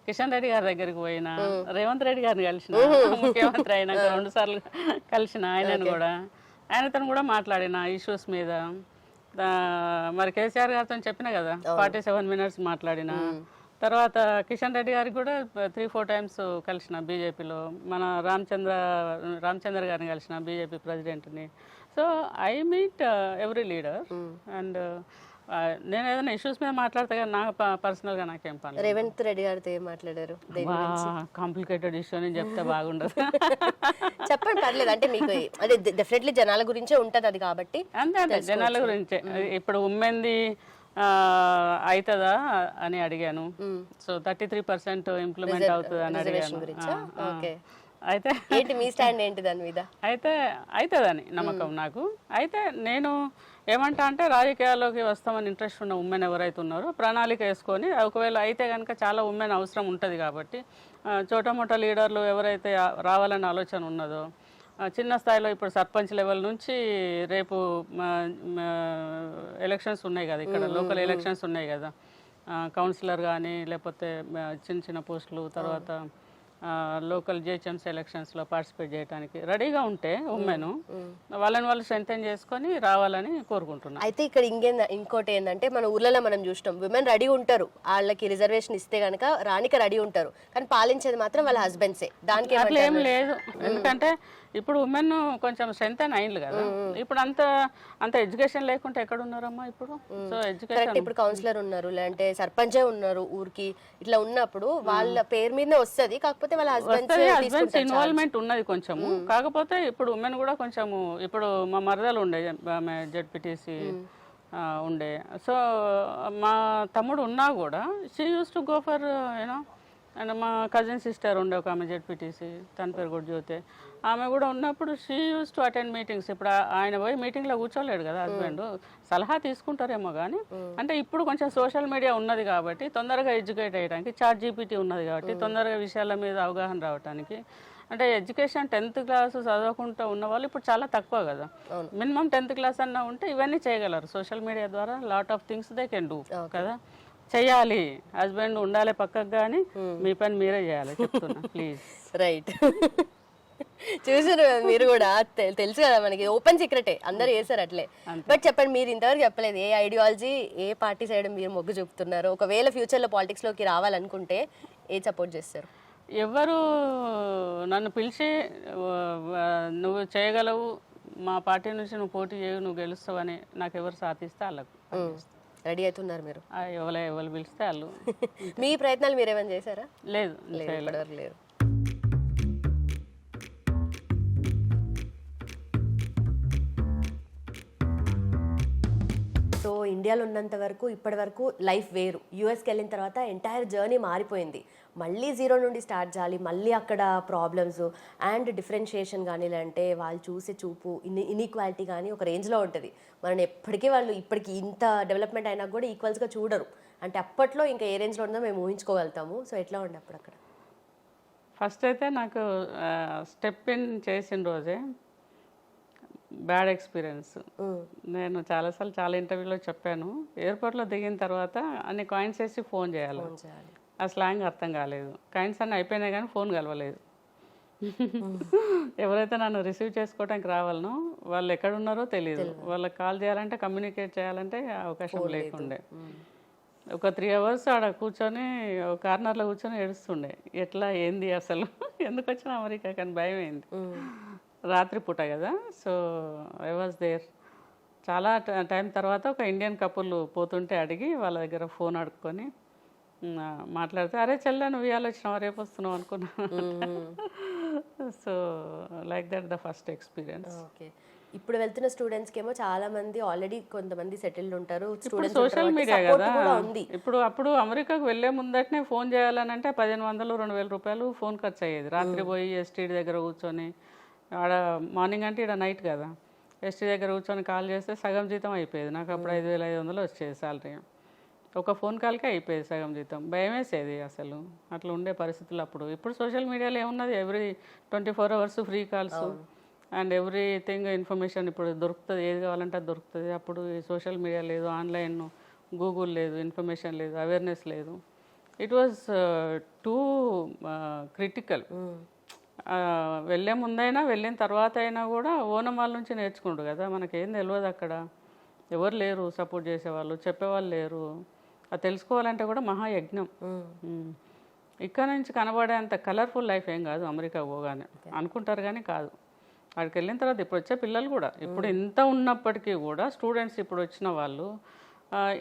కిషన్ రెడ్డి గారి దగ్గరికి పోయినా, రేవంత్ రెడ్డి గారిని కలిసిన, ముఖ్యమంత్రి అయినాక 2 సార్లు కలిసిన ఆయనను కూడా, ఆయనతో కూడా మాట్లాడిన ఇష్యూస్ మీద. మరి కేసీఆర్ గారితో చెప్పిన కదా 47 మినిట్స్ మాట్లాడిన. తర్వాత కిషన్ రెడ్డి గారికి కూడా 3-4 టైమ్స్ కలిసిన బీజేపీలో. మన రామచంద్ర గారిని కలిసిన, బీజేపీ ప్రెసిడెంట్ని. So I meet every leader. And నేను ఏదైనా ఇష్యూస్ మీద మాట్లాడతా కానీ నాకు పర్సనల్గా నాకేం పని. రేవంత్ రెడ్డి గారితో ఏం మాట్లాడారు? కాంప్లికేటెడ్ ఇష్యూ అని చెప్తే బాగుండదు. చెప్పండి, పర్లేదు. అంటే మీకు అదే డెఫినెట్లీ జనాల గురించే ఉంటుంది అది కాబట్టి. అంతే జనాల గురించే. ఇప్పుడు ఉమ్మెంది అవుతుందా అని అడిగాను. సో 33% ఇంప్లిమెంట్ అవుతుంది అని అడిగాను. అయితే ఏంటి మీ స్టాండ్ ఏంటి దాని మీద? అయితే అవుతుందని నమ్మకం నాకు. అయితే నేను ఏమంటా అంటే, రాజకీయాల్లోకి వస్తామని ఇంట్రెస్ట్ ఉన్న ఉమెన్ ఎవరైతే ఉన్నారో ప్రణాళిక వేసుకొని, ఒకవేళ అయితే కనుక చాలా ఉమెన్ అవసరం ఉంటుంది కాబట్టి, చోటమోట లీడర్లు ఎవరైతే రావాలన్న ఆలోచన ఉన్నదో, చిన్న స్థాయిలో ఇప్పుడు సర్పంచ్ లెవెల్ నుంచి రేపు ఎలక్షన్స్ ఉన్నాయి కదా, ఇక్కడ లోకల్ ఎలక్షన్స్ ఉన్నాయి కదా, కౌన్సిలర్ కానీ లేకపోతే చిన్న చిన్న పోస్టులు, తర్వాత లోకల్ జిహెచ్ఎంసీ ఎలక్షన్స్లో పార్టిసిపేట్ చేయడానికి రెడీగా ఉంటే ఉమెన్ వాళ్ళు స్ట్రెంథెన్ చేసుకొని రావాలని కోరుకుంటున్నాను. అయితే ఇక్కడ ఇంకోటి ఏంటంటే, మన ఊర్లలో మనం చూసినాం, విమెన్ రెడీ ఉంటారు, వాళ్ళకి రిజర్వేషన్ ఇస్తే కనుక రానికి రెడీ ఉంటారు, కానీ పాలించేది మాత్రం వాళ్ళ హస్బెండ్సే. దానికి అట్లా ఏం లేదు. ఎందుకంటే ఇప్పుడు ఉమెన్ కొంచెం స్ట్రెంథెన్ అయింది కదా. ఇప్పుడు అంత ఎడ్యుకేషన్ లేకుంటే ఎక్కడ ఉన్నారమ్మా ఇప్పుడు? సో ఎడ్యుకేషన్, ఇప్పుడు కౌన్సిలర్ ఉన్నారు, లేదంటే సర్పంచే ఉన్నారు ఊరికి, ఇట్లా ఉన్నప్పుడు వాళ్ళ పేరు మీదనే వస్తుంది. కాకపోతే వాళ్ళ హస్బెండ్స్ ఇన్వాల్వ్మెంట్ ఉన్నది కొంచెము. కాకపోతే ఇప్పుడు ఉమెన్ కూడా కొంచెము, ఇప్పుడు మా మరదలు ఉండే, ఆమె జెడ్పీటీసీ ఉండే. సో మా తమ్ముడు ఉన్నా కూడా she use to go for you know. And మా కజిన్ సిస్టర్ ఉండే ఒక ఆమె జెడ్పీటీసీ, తన పేరు కూడా జ్యోతి. ఆమె కూడా ఉన్నప్పుడు she use to attend meetings. ఇప్పుడు ఆయన పోయి మీటింగ్లో కూర్చోలేడు కదా హస్బెండ్, సలహా తీసుకుంటారేమో కానీ. అంటే ఇప్పుడు కొంచెం సోషల్ మీడియా ఉన్నది కాబట్టి తొందరగా ఎడ్యుకేట్ అయ్యడానికి, చాట్ జీపీటీ ఉన్నది కాబట్టి తొందరగా విషయాల మీద అవగాహన రావడానికి. అంటే ఎడ్యుకేషన్ 10th క్లాస్ చదవకుండా ఉన్న వాళ్ళు ఇప్పుడు చాలా తక్కువ కదా. మినిమం 10th క్లాస్ అన్నా ఉంటే ఇవన్నీ చేయగలరు. సోషల్ మీడియా ద్వారా lot of things they can do కదా. చెయ్యాలి, హస్బెండ్ ఉండాలి పక్కకు, కానీ మీ పని మీరే చేయాలి చెప్తున్నా ప్లీజ్. రైట్. చూసారు మీరు కూడా, తెలుసు కదా మనకి, ఓపెన్ సీక్రెటే, అందరు చేశారు అట్లే. బట్ చెప్పండి, మీరు ఇంతవరకు చెప్పలేదు ఏ ఐడియాలజీ, ఏ పార్టీ సైడ్ మీరు మొగ్గు చూపుతున్నారు. ఒకవేళ ఫ్యూచర్లో పాలిటిక్స్లోకి రావాలనుకుంటే ఏ సపోర్ట్ చేస్తారు? ఎవరు నన్ను పిలిచి నువ్వు చేయగలవు, మా పార్టీ నుంచి నువ్వు పోటీ చేయవు, నువ్వు గెలుస్తావు అని నాకు ఎవరు సాధిస్తే వాళ్ళకు రెడీ అవుతున్నారు మీరు? ఎవరు పిలిస్తే వాళ్ళు. మీ ప్రయత్నాలు మీరు ఏమైనా చేశారా? లేదు, లేదు. సో ఇండియాలో ఉన్నంత వరకు ఇప్పటి వరకు లైఫ్ వేరు. యూఎస్కి వెళ్ళిన తర్వాత ఎంటైర్ జర్నీ మారిపోయింది. మళ్ళీ 0 నుండి స్టార్ట్ చేయాలి, మళ్ళీ అక్కడ ప్రాబ్లమ్స్ అండ్ డిఫరెన్షియేషన్ కానీ, లేదంటే వాళ్ళు చూసే చూపు, ఇన్ఈక్వాలిటీ కానీ ఒక రేంజ్లో ఉంటుంది. మనం ఎప్పటికీ వాళ్ళు ఇప్పటికి ఇంత డెవలప్మెంట్ అయినా కూడా ఈక్వల్స్గా చూడరు. అంటే అప్పట్లో ఇంకా ఏ రేంజ్లో ఉందో మేము ఊహించుకోగలుగుతాము. సో ఎట్లా ఉండే అప్పుడు అక్కడ? ఫస్ట్ అయితే నాకు స్టెప్ ఇన్ చేసిన రోజే బ్యాడ్ ఎక్స్పీరియన్స్. నేను చాలాసార్లు చాలా ఇంటర్వ్యూలో చెప్పాను, ఎయిర్పోర్ట్లో దిగిన తర్వాత అన్ని కాయిన్స్ వేసి ఫోన్ చేయాలి. ఆ స్లాంగ్ అర్థం కాలేదు. కాయిన్స్ అన్నీ అయిపోయినాయి కానీ ఫోన్ కలవలేదు. ఎవరైతే నన్ను రిసీవ్ చేసుకోవడానికి రావాలనో వాళ్ళు ఎక్కడున్నారో తెలియదు. వాళ్ళకి కాల్ చేయాలంటే, కమ్యూనికేట్ చేయాలంటే అవకాశం లేకుండే. ఒక 3 అవర్స్ ఆడ కూర్చొని ఒక కార్నర్లో కూర్చొని ఏడుస్తుండే, ఎట్లా ఏంది అసలు ఎందుకు వచ్చిన అమెరికా కానీ భయం అయింది. రాత్రిపూట కదా, సో ఐ వాజ్ దేర్. చాలా టైం తర్వాత ఒక ఇండియన్ కపుల్ పోతుంటే అడిగి వాళ్ళ దగ్గర ఫోన్ అడుక్కొని మాట్లాడితే, అరే చెల్లె నువ్వు ఇవాళ వచ్చినావు రేపు వస్తున్నావు అనుకున్నాను. So like that the first experience. Okay, ఇప్పుడు వెళ్తున్న స్టూడెంట్స్కి ఏమో చాలా మంది ఆల్రెడీ కొంతమంది సెటిల్డ్ ఉంటారు, స్టూడెంట్స్ సోషల్ మీడియా కదా ఉంది. ఇప్పుడు. అప్పుడు అమెరికాకు వెళ్ళే ముందటనే ఫోన్ చేయాలని అంటే 1500-2000 రూపాయలు ఫోన్ ఖర్చు అయ్యేది. రాత్రి పోయి ఎస్టీడీ దగ్గర కూర్చొని, ఆడ మార్నింగ్ అంటే ఇక్కడ నైట్ కదా, ఎస్టీ దగ్గర కూర్చొని కాల్ చేస్తే సగం జీతం అయిపోయేది. నాకు అప్పుడు 5500 వచ్చేది శాలరీ. ఒక ఫోన్ కాల్కే అయిపోయేది సగం జీతం. భయం వేసేది అసలు, అట్లా ఉండే పరిస్థితులు అప్పుడు. ఇప్పుడు సోషల్ మీడియాలో ఏమున్నది, every 24 hours free calls and everything information ఇప్పుడు దొరుకుతుంది, ఏది కావాలంటే అది దొరుకుతుంది. అప్పుడు సోషల్ మీడియా లేదు, ఆన్లైన్ గూగుల్ లేదు, ఇన్ఫర్మేషన్ లేదు, అవేర్నెస్ లేదు. It was two critical. వెళ్ళే ముందైనా వెళ్ళిన తర్వాత అయినా కూడా ఓనం వాళ్ళ నుంచి నేర్చుకుంటు కదా, మనకేం తెలియదు అక్కడ, ఎవరు లేరు సపోర్ట్ చేసేవాళ్ళు, చెప్పేవాళ్ళు లేరు. అది తెలుసుకోవాలంటే కూడా మహాయజ్ఞం. ఇక్కడ నుంచి కనబడేంత కలర్ఫుల్ లైఫ్ ఏం కాదు అమెరికా పోగానే, అనుకుంటారు కానీ కాదు. అక్కడికి వెళ్ళిన తర్వాత ఇప్పుడు వచ్చే పిల్లలు కూడా, ఇప్పుడు ఇంత ఉన్నప్పటికీ కూడా స్టూడెంట్స్ ఇప్పుడు వచ్చిన వాళ్ళు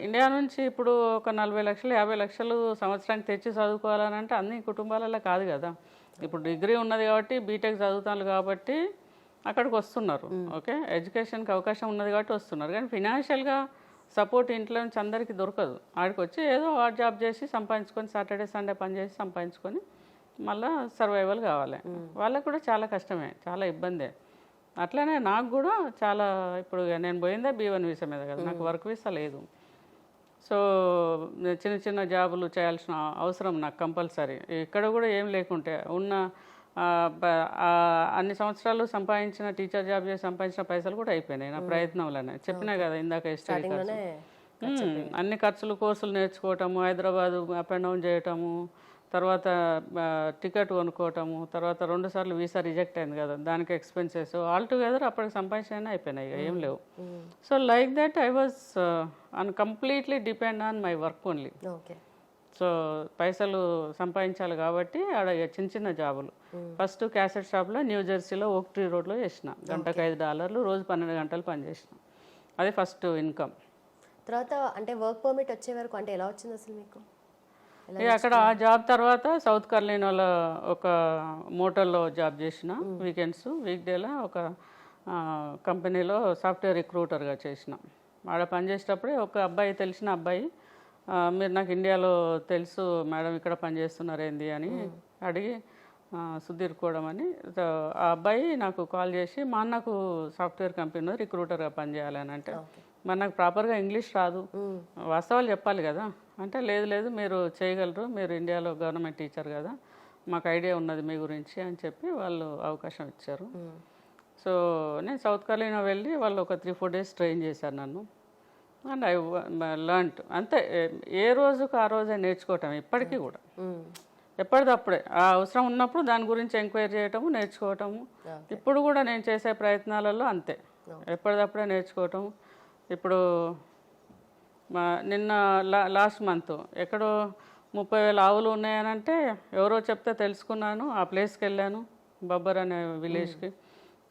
ఇండియా నుంచి ఇప్పుడు ఒక 40 లక్షలు 50 లక్షలు సంవత్సరానికి తెచ్చి చదువుకోవాలని అంటే అన్ని కుటుంబాలలో కాదు కదా. ఇప్పుడు డిగ్రీ ఉన్నది కాబట్టి, బీటెక్ చదువుతాను కాబట్టి అక్కడికి వస్తున్నారు. ఓకే, ఎడ్యుకేషన్కి అవకాశం ఉన్నది కాబట్టి వస్తున్నారు. కానీ ఫినాన్షియల్గా సపోర్ట్ ఇంట్లో నుంచి అందరికీ దొరకదు. ఆడికి వచ్చి ఏదో హార్డ్ జాబ్ చేసి సంపాదించుకొని, సాటర్డే సండే పని చేసి సంపాదించుకొని మళ్ళీ సర్వైవల్ కావాలి. వాళ్ళకు కూడా చాలా కష్టమే, చాలా ఇబ్బందే. అట్లనే నాకు కూడా చాలా, ఇప్పుడు నేను పోయిందే B1 వీసా మీద కదా, నాకు వర్క్ వీసా లేదు. సో చిన్న చిన్న జాబులు చేయాల్సిన అవసరం నాకు కంపల్సరీ. ఇక్కడ కూడా ఏం లేకుంటే ఉన్న అన్ని సంవత్సరాలు సంపాదించిన టీచర్ జాబ్ చేసి సంపాదించిన పైసలు కూడా అయిపోయినాయి నా ప్రయత్నంలోనే. చెప్పినా కదా ఇందాక, అన్ని ఖర్చులు, కోర్సులు నేర్చుకోవటము, హైదరాబాదు అప్ అండ్ డౌన్ చేయటము, తర్వాత టికెట్ కొనుక్కోవటము, తర్వాత 2 సార్లు వీసా రిజెక్ట్ అయింది కదా, దానికి ఎక్స్పెన్సెస్, ఆల్ టుగెదర్ అప్పటికి సంపాదించిన అయిపోయినాయి, ఏం లేవు. So like that I was completely depend on my work only. So పైసలు సంపాదించాలి కాబట్టి ఆడ చిన్న చిన్న జాబులు. ఫస్ట్ క్యాసెట్ షాప్లో న్యూ జెర్సీలో ఓక్ ట్రీ రోడ్లో చేసిన, గంటకు $5, రోజు 12 గంటలు పనిచేసిన. అది ఫస్ట్ ఇన్కమ్. తర్వాత అంటే వర్క్ పర్మిట్ వచ్చే వరకు అంటే ఎలా వచ్చింది అసలు మీకు? అక్కడ ఆ జాబ్ తర్వాత సౌత్ కర్లీనాలో ఒక మోటార్లో జాబ్ చేసిన, వీకెండ్స్ వీక్ డేలో ఒక కంపెనీలో సాఫ్ట్వేర్ రిక్రూటర్గా చేసిన. ఆడ పనిచేసేటప్పుడే ఒక అబ్బాయి, తెలిసిన అబ్బాయి, మీరు నాకు ఇండియాలో తెలుసు మేడం, ఇక్కడ పనిచేస్తున్నారు ఏంది అని అడిగి సుధీర్ కోవడం అని, ఆ అబ్బాయి నాకు కాల్ చేసి, మా అన్నకు సాఫ్ట్వేర్ కంపెనీలో రిక్రూటర్గా పనిచేయాలని అంటే, మరి నాకు ప్రాపర్గా ఇంగ్లీష్ రాదు, వాస్తవాలు చెప్పాలి కదా అంటే, లేదు మీరు చేయగలరు, మీరు ఇండియాలో గవర్నమెంట్ టీచర్ కదా, మాకు ఐడియా ఉన్నది మీ గురించి అని చెప్పి వాళ్ళు అవకాశం ఇచ్చారు. సో నేను సౌత్ కర్లీనా వెళ్ళి వాళ్ళు ఒక 3-4 డేస్ ట్రైన్ చేశారు నన్ను. And I learnt. అంతే, ఏ రోజుకు ఆ రోజే నేర్చుకోవటం ఇప్పటికీ కూడా, ఎప్పటిదప్పుడే ఆ అవసరం ఉన్నప్పుడు దాని గురించి ఎంక్వైరీ చేయటము, నేర్చుకోవటము. ఇప్పుడు కూడా నేను చేసే ప్రయత్నాలలో అంతే, ఎప్పటిదప్పుడే నేర్చుకోవటం. ఇప్పుడు నిన్న లాస్ట్ మంత్ ఎక్కడో 30,000 ఆవులు ఉన్నాయనంటే ఎవరో చెప్తే తెలుసుకున్నాను. ఆ ప్లేస్కి వెళ్ళాను, బబ్బర్ అనే విలేజ్కి.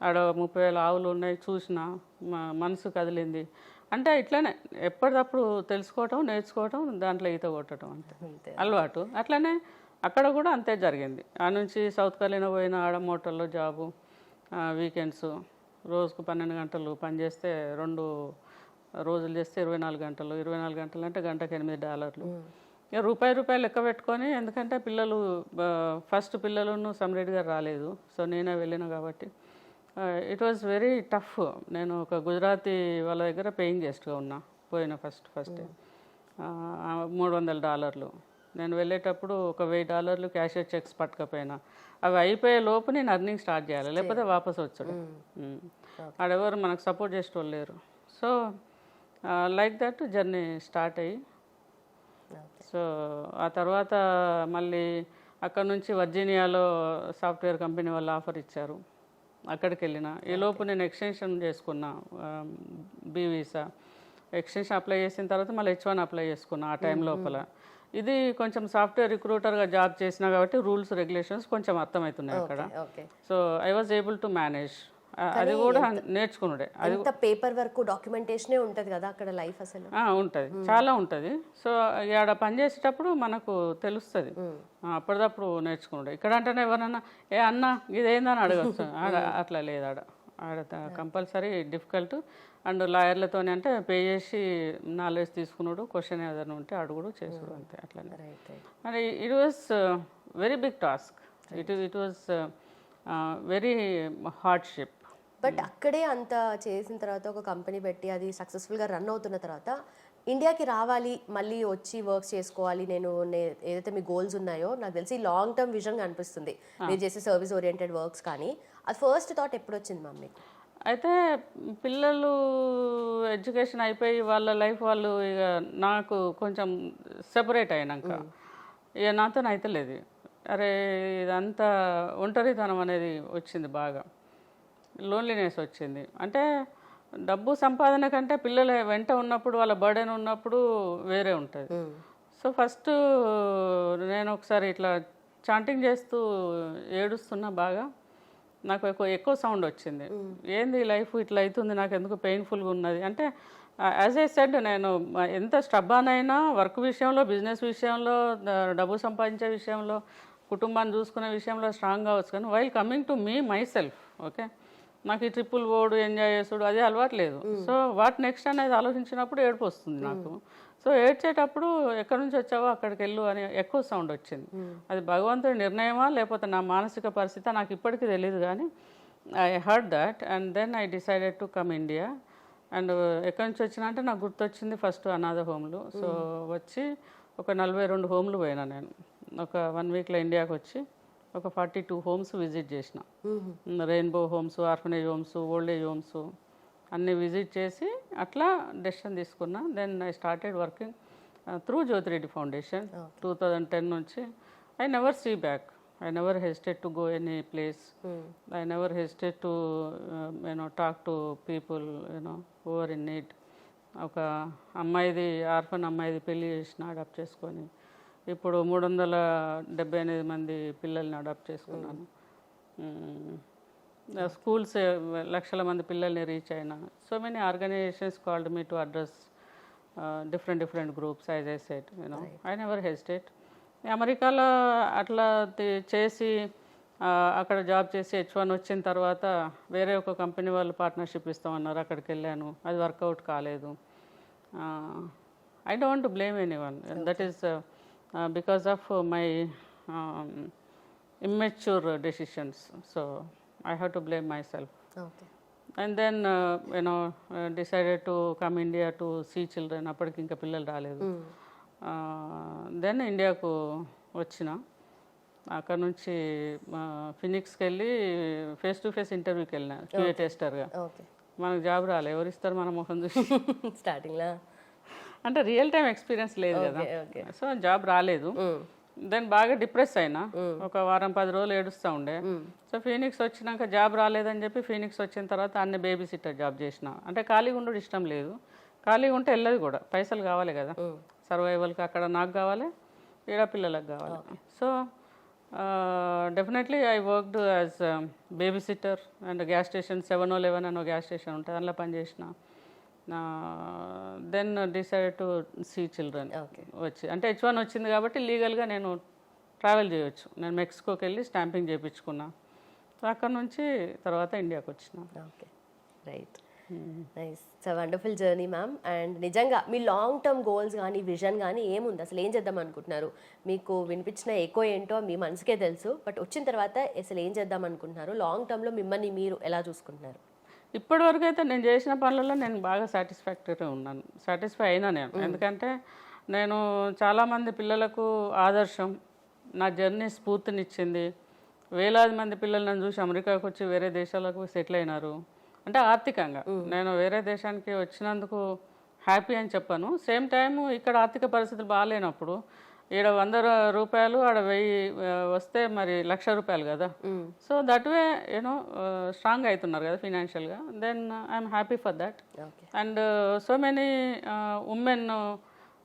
ఆడ 30,000 ఆవులు ఉన్నాయి, చూసిన, మనసు కదిలింది. అంటే ఇట్లనే ఎప్పటికప్పుడు తెలుసుకోవటం, నేర్చుకోవటం, దాంట్లో ఈత కొట్టడం అంతే అలవాటు. అట్లనే అక్కడ కూడా అంతే జరిగింది. ఆ నుంచి సౌత్ కర్లీనా పోయిన, ఆడ మోటార్లో జాబు, వీకెండ్స్ రోజుకు 12 గంటలు పనిచేస్తే 2 రోజులు చేస్తే 24 గంటలు. 24 గంటలు అంటే గంటకు $8. ఇక రూపాయి లెక్క పెట్టుకొని, ఎందుకంటే పిల్లలు ఫస్ట్ పిల్లలను సమ్రేట్గా రాలేదు, సో నేనే వెళ్ళిన కాబట్టి ఇట్ వాజ్ వెరీ టఫ్. నేను ఒక గుజరాతీ వాళ్ళ దగ్గర పేయింగ్ గెస్ట్గా ఉన్నా పోయిన ఫస్ట్ $300. నేను వెళ్ళేటప్పుడు ఒక $1000 క్యాషియర్ చెక్స్ పట్టుకపోయినా. అవి అయిపోయే లోపు నేను అర్నింగ్ స్టార్ట్ చేయాలి, లేకపోతే వాపస్ వచ్చాడు. ఆడెవరు మనకు సపోర్ట్ చేసేవాళ్ళు లేరు. So like that journey start అయ్యి, సో ఆ తర్వాత మళ్ళీ అక్కడ నుంచి వర్జీనియాలో సాఫ్ట్వేర్ కంపెనీ వాళ్ళు ఆఫర్ ఇచ్చారు, అక్కడికి వెళ్ళిన. ఈలోపు నేను ఎక్స్టెన్షన్ చేసుకున్నా B వీసా. ఎక్స్టెన్షన్ అప్లై చేసిన తర్వాత మళ్ళీ H1 అప్లై చేసుకున్నా ఆ టైం లోపల. ఇది కొంచెం సాఫ్ట్వేర్ రిక్రూటర్గా జాబ్ చేసినా కాబట్టి రూల్స్ రెగ్యులేషన్స్ కొంచెం అర్థమవుతున్నాయి అక్కడ. Okay. So I was able to manage. అది కూడా నేర్చుకున్నాడే. అది అంత పేపర్ వర్క్ డాక్యుమెంటేషనే ఉంటుంది కదా అక్కడ లైఫ్ అసలు. ఉంటుంది, చాలా ఉంటుంది. సో ఆడ పని చేసేటప్పుడు మనకు తెలుస్తుంది, అప్పటిదప్పుడు నేర్చుకున్నాడు. ఇక్కడ అంటేనే ఎవరన్నా ఏ అన్న ఇదేందని అడగచ్చు, ఆడ అట్లా లేదు. ఆడ కంపల్సరీ డిఫికల్ట్. అండ్ లాయర్లతోనే అంటే పే చేసి నాలెడ్జ్ తీసుకున్నాడు, క్వశ్చన్ ఏదైనా ఉంటే అడుగుడు చేసుడు అంతే అట్లనే. And it was very big task. It was very hardship. But అక్కడే అంత చేసిన తర్వాత ఒక కంపెనీ పెట్టి అది సక్సెస్ఫుల్గా రన్ అవుతున్న తర్వాత ఇండియాకి రావాలి, మళ్ళీ వచ్చి వర్క్స్ చేసుకోవాలి, నేను ఏదైతే మీ గోల్స్ ఉన్నాయో నాకు తెలిసి లాంగ్ టర్మ్ విజన్ అనిపిస్తుంది మీరు చేసే సర్వీస్ ఓరియంటెడ్ వర్క్స్. కానీ అది ఫస్ట్ థాట్ ఎప్పుడు వచ్చింది మ్యామ్ మీకు? అయితే పిల్లలు ఎడ్యుకేషన్ అయిపోయి వాళ్ళ లైఫ్ వాళ్ళు ఇక నాకు కొంచెం సెపరేట్ అయినాక ఇక నాతో అయితే లేదు. అరే ఇదంతా ఒంటరితనం అనేది వచ్చింది, బాగా లోన్లీనెస్ వచ్చింది. అంటే డబ్బు సంపాదన కంటే పిల్లల వెంట ఉన్నప్పుడు వాళ్ళ బర్డెన్ ఉన్నప్పుడు వేరే ఉంటుంది. సో ఫస్ట్ నేను ఒకసారి ఇట్లా చాంటింగ్ చేస్తూ ఏడుస్తున్నా, బాగా నాకు ఎక్కువ సౌండ్ వచ్చింది. ఏంది లైఫ్ ఇట్లా అవుతుంది, నాకు ఎందుకు పెయిన్ఫుల్గా ఉన్నది అంటే, యాజ్ ఏ సెడ్ నేను ఎంత స్టబ్బాన్ అయినా వర్క్ విషయంలో, బిజినెస్ విషయంలో, డబ్బు సంపాదించే విషయంలో, కుటుంబాన్ని చూసుకునే విషయంలో స్ట్రాంగ్ కావచ్చు. కానీ while coming to me my self, okay, నాకు ఈ ట్రిప్పుల్ పోడు, ఎంజాయ్ చేసుడు అదే అలవాట్లేదు. సో వాట్ నెక్స్ట్ అనేది ఆలోచించినప్పుడు ఏడుపు వస్తుంది నాకు. సో ఏడ్చేటప్పుడు ఎక్కడి నుంచి వచ్చావో అక్కడికి వెళ్ళు అని ఎక్కువ సౌండ్ వచ్చింది. అది భగవంతుడి నిర్ణయమా లేకపోతే నా మానసిక పరిస్థితి నాకు ఇప్పటికీ తెలియదు. కానీ I heard that and then I decided to come India. అండ్ ఎక్కడి నుంచి వచ్చినా అంటే నాకు గుర్తొచ్చింది ఫస్ట్ అనాథ హోమ్లు. సో వచ్చి ఒక 42 హోమ్లు పోయినా నేను. ఒక 1 వీక్లో ఇండియాకి వచ్చి ఒక 42 హోమ్స్ విజిట్ చేసిన. Rainbow homes, orphanage homes, old age homes అన్నీ విజిట్ చేసి అట్లా డెసిషన్ తీసుకున్నా. Then I started working through Jyothi Reddy foundation 2010 నుంచి. I never see back. I never hesitate to go any place. I never hesitate to talk to people who are in need. ఒక అమ్మాయిది, orphan అమ్మాయిది పెళ్లి చేసిన, adapt చేసుకొని ఇప్పుడు 378 మంది పిల్లల్ని అడాప్ట్ చేసుకున్నాను. స్కూల్స్ లక్షల మంది పిల్లల్ని రీచ్ అయినా. So many organisations called me to address different groups, as I said. I never hesitate. అమెరికాలో అట్లా చేసి అక్కడ జాబ్ చేసి H1 వచ్చిన తర్వాత వేరే ఒక కంపెనీ వాళ్ళు పార్ట్నర్షిప్ ఇస్తామన్నారు, అక్కడికి వెళ్ళాను, అది వర్కౌట్ కాలేదు. I don't blame anyone. That is because of my immature decisions. So I have to blame myself. Okay. And then decided to come India to see children. అప్పటికి ఇంకా పిల్లలు రాలేదు. దెన్ ఇండియాకు వచ్చిన. అక్కడ నుంచి ఫినిక్స్కి వెళ్ళి ఫేస్ టు ఫేస్ ఇంటర్వ్యూకి వెళ్ళిన క్యూఏ టెస్టర్గా. మనకు జాబ్ రాలేదు, ఎవరు ఇస్తారు మన ముఖం చూసి స్టార్టింగ్లో, అంటే రియల్ టైం ఎక్స్పీరియన్స్ లేదు కదా. సో జాబ్ రాలేదు. దెన్ బాగా డిప్రెస్ అయినా, ఒక వారం 10 రోజులు ఏడుస్తూ ఉండే. సో ఫీనిక్స్ వచ్చినాక జాబ్ రాలేదని చెప్పి ఫీనిక్స్ వచ్చిన తర్వాత అన్ని బేబీ సిట్టర్ జాబ్ చేసిన. అంటే ఖాళీగా ఉండడం ఇష్టం లేదు, ఖాళీగా ఉంటే వెళ్ళదు కూడా, పైసలు కావాలి కదా సర్వైవల్కి. అక్కడ నాకు కావాలి, ఈడ పిల్లలకు కావాలి. So definitely I worked as baby sitter and gas station 7-11 అని ఒక గ్యాస్ స్టేషన్ ఉంటుంది, అందులో పనిచేసిన. Then decided to see children. వచ్చి అంటే H1 వచ్చింది కాబట్టి లీగల్గా నేను ట్రావెల్ చేయొచ్చు. నేను మెక్సికోకి వెళ్ళి స్టాంపింగ్ చేయించుకున్నా. సో అక్కడ నుంచి తర్వాత ఇండియాకి వచ్చిన. Okay, right, nice. It's a wonderful journey ma'am. And నిజంగా మీ లాంగ్ టర్మ్ గోల్స్ కానీ విజన్ కానీ ఏముంది, అసలు ఏం చేద్దాం అనుకుంటున్నారు? మీకు వినిపించిన ఎక్కువ ఏంటో మీ మనసుకే తెలుసు, బట్ వచ్చిన తర్వాత అసలు ఏం చేద్దాం అనుకుంటున్నారు? లాంగ్ టర్మ్లో మిమ్మల్ని మీరు ఎలా చూసుకుంటున్నారు? ఇప్పటివరకు అయితే నేను చేసిన పనులలో నేను బాగా సాటిస్ఫై అయినా నేను. ఎందుకంటే నేను చాలామంది పిల్లలకు ఆదర్శం, నా జర్నీ స్ఫూర్తినిచ్చింది. వేలాది మంది పిల్లలు నన్ను చూసి అమెరికాకు వచ్చి వేరే దేశాలకు సెటిల్ అయినారు. అంటే ఆర్థికంగా నేను వేరే దేశానికి వచ్చినందుకు హ్యాపీ అని చెప్పాను. సేమ్ టైము ఇక్కడ ఆర్థిక పరిస్థితులు బాగాలేనప్పుడు ఈడ 100 రూపాయలు ఆడ 1000 వస్తే మరి 1,00,000 రూపాయలు కదా. So that way you know strong అవుతున్నారు కదా ఫినాన్షియల్గా. Then I'm happy for that. And so many women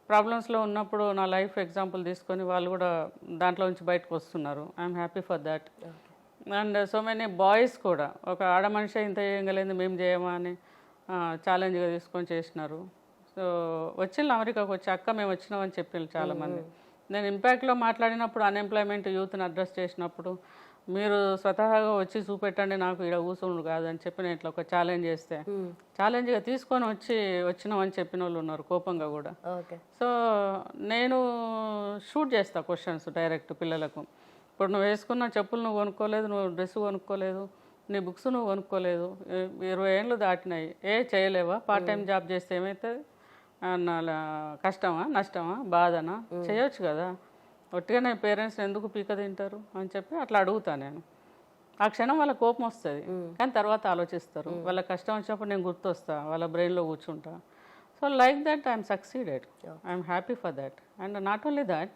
ప్రాబ్లమ్స్లో ఉన్నప్పుడు నా లైఫ్ ఎగ్జాంపుల్ తీసుకొని వాళ్ళు కూడా దాంట్లో నుంచి బయటకు వస్తున్నారు. I'm happy for that. And so many boys కూడా ఒక ఆడ మనిషి ఇంత చేయగలేదు మేము చేయమా అని ఛాలెంజ్గా తీసుకొని చేసినారు. సో వచ్చింది అమెరికాకు వచ్చి అక్క మేము వచ్చినామని చెప్పారు చాలామంది. నేను ఇంపాక్ట్లో మాట్లాడినప్పుడు అన్ఎంప్లాయ్మెంట్ యూత్ని అడ్రస్ చేసినప్పుడు మీరు స్వతహాగా వచ్చి చూపెట్టండి నాకు ఇక్కడ కూర్చోండు కాదని చెప్పి నేను ఇట్లా ఒక ఛాలెంజ్ చేస్తే ఛాలెంజ్గా తీసుకొని వచ్చినామని చెప్పిన వాళ్ళు ఉన్నారు కోపంగా కూడా. సో నేను షూట్ చేస్తా క్వశ్చన్స్ డైరెక్ట్ పిల్లలకు. ఇప్పుడు నువ్వు వేసుకున్న చెప్పులు నువ్వు కొనుక్కోలేదు, నువ్వు డ్రెస్ కొనుక్కోలేదు, నీ బుక్స్ నువ్వు కొనుక్కోలేదు, 20 ఏళ్ళు దాటినాయి, చేయలేవా? పార్ట్ టైం జాబ్ చేస్తే ఏమవుతుంది? కష్టమా, నష్టమా, బాధనా? చేయొచ్చు కదా. ఒట్టిగానే పేరెంట్స్ ఎందుకు పీక తింటారు అని చెప్పి అట్లా అడుగుతాను నేను. ఆ క్షణం వాళ్ళ కోపం వస్తుంది, కానీ తర్వాత ఆలోచిస్తారు. వాళ్ళ కష్టం వచ్చినప్పుడు నేను గుర్తొస్తా, వాళ్ళ బ్రెయిన్లో కూర్చుంటా. So like that I'm succeeded. I'm happy for that. And not only that,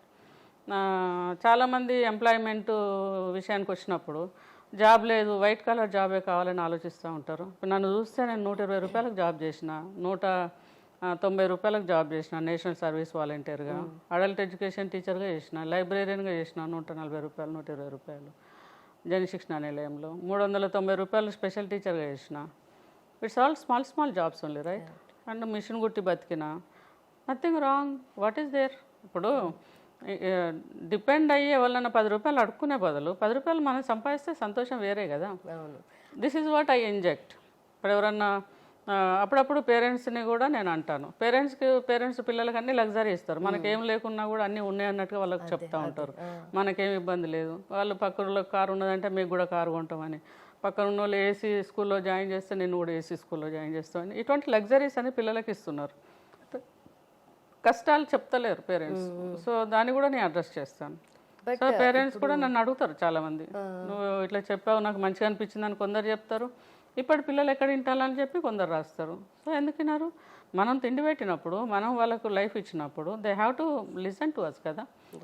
చాలామంది ఎంప్లాయ్మెంట్ విషయానికి వచ్చినప్పుడు జాబ్ లేదు, వైట్ కలర్ జాబే కావాలని ఆలోచిస్తూ ఉంటారు. నన్ను చూస్తే నేను 120 రూపాయలకు జాబ్ చేసిన, 190 రూపాయలకు జాబ్ చేసిన, నేషనల్ సర్వీస్ వాలంటీర్గా, అడల్ట్ ఎడ్యుకేషన్ టీచర్గా చేసిన, లైబ్రేరియన్గా చేసిన 140 రూపాయలు, 120 రూపాయలు జనశిక్షణ నిలయంలో, 390 రూపాయలు స్పెషల్ టీచర్గా చేసిన. It's all small jobs only, right? And machine కుట్టి బతికిన, nothing wrong. What is there? ఇప్పుడు డిపెండ్ అయ్యి ఎవరన్నా 10 రూపాయలు అడుక్కునే బదులు 10 రూపాయలు మనం సంపాదిస్తే సంతోషం వేరే కదా. This is what I inject. ఇప్పుడు ఎవరన్నా అప్పుడప్పుడు పేరెంట్స్ని కూడా నేను అంటాను, పేరెంట్స్ పిల్లలకి అన్ని లగ్జరీ ఇస్తారు, మనకేం లేకున్నా కూడా అన్నీ ఉన్నాయి అన్నట్టుగా వాళ్ళకి చెప్తా ఉంటారు. మనకేం ఇబ్బంది లేదు, వాళ్ళు పక్కన కారు ఉన్నదంటే మీకు కూడా కారు కొంటామని, పక్కన ఉన్న వాళ్ళు ఏసీ స్కూల్లో జాయిన్ చేస్తే నేను కూడా ఏసీ స్కూల్లో జాయిన్ చేస్తామని, ఇటువంటి లగ్జరీస్ అని పిల్లలకి ఇస్తున్నారు. కష్టాలు చెప్తలేరు పేరెంట్స్. సో దాన్ని కూడా నేను అడ్రస్ చేస్తాను. సో పేరెంట్స్ కూడా నన్ను అడుగుతారు చాలామంది, నువ్వు ఇట్లా చెప్పావు నాకు మంచిగా అనిపించింది అని కొందరు చెప్తారు. ఇప్పటి పిల్లలు ఎక్కడ వింటాలని చెప్పి కొందరు రాస్తారు. సో ఎందుకు విన్నారు? మనం తిండి పెట్టినప్పుడు, మనం వాళ్ళకు లైఫ్ ఇచ్చినప్పుడు they have to listen to us కదా.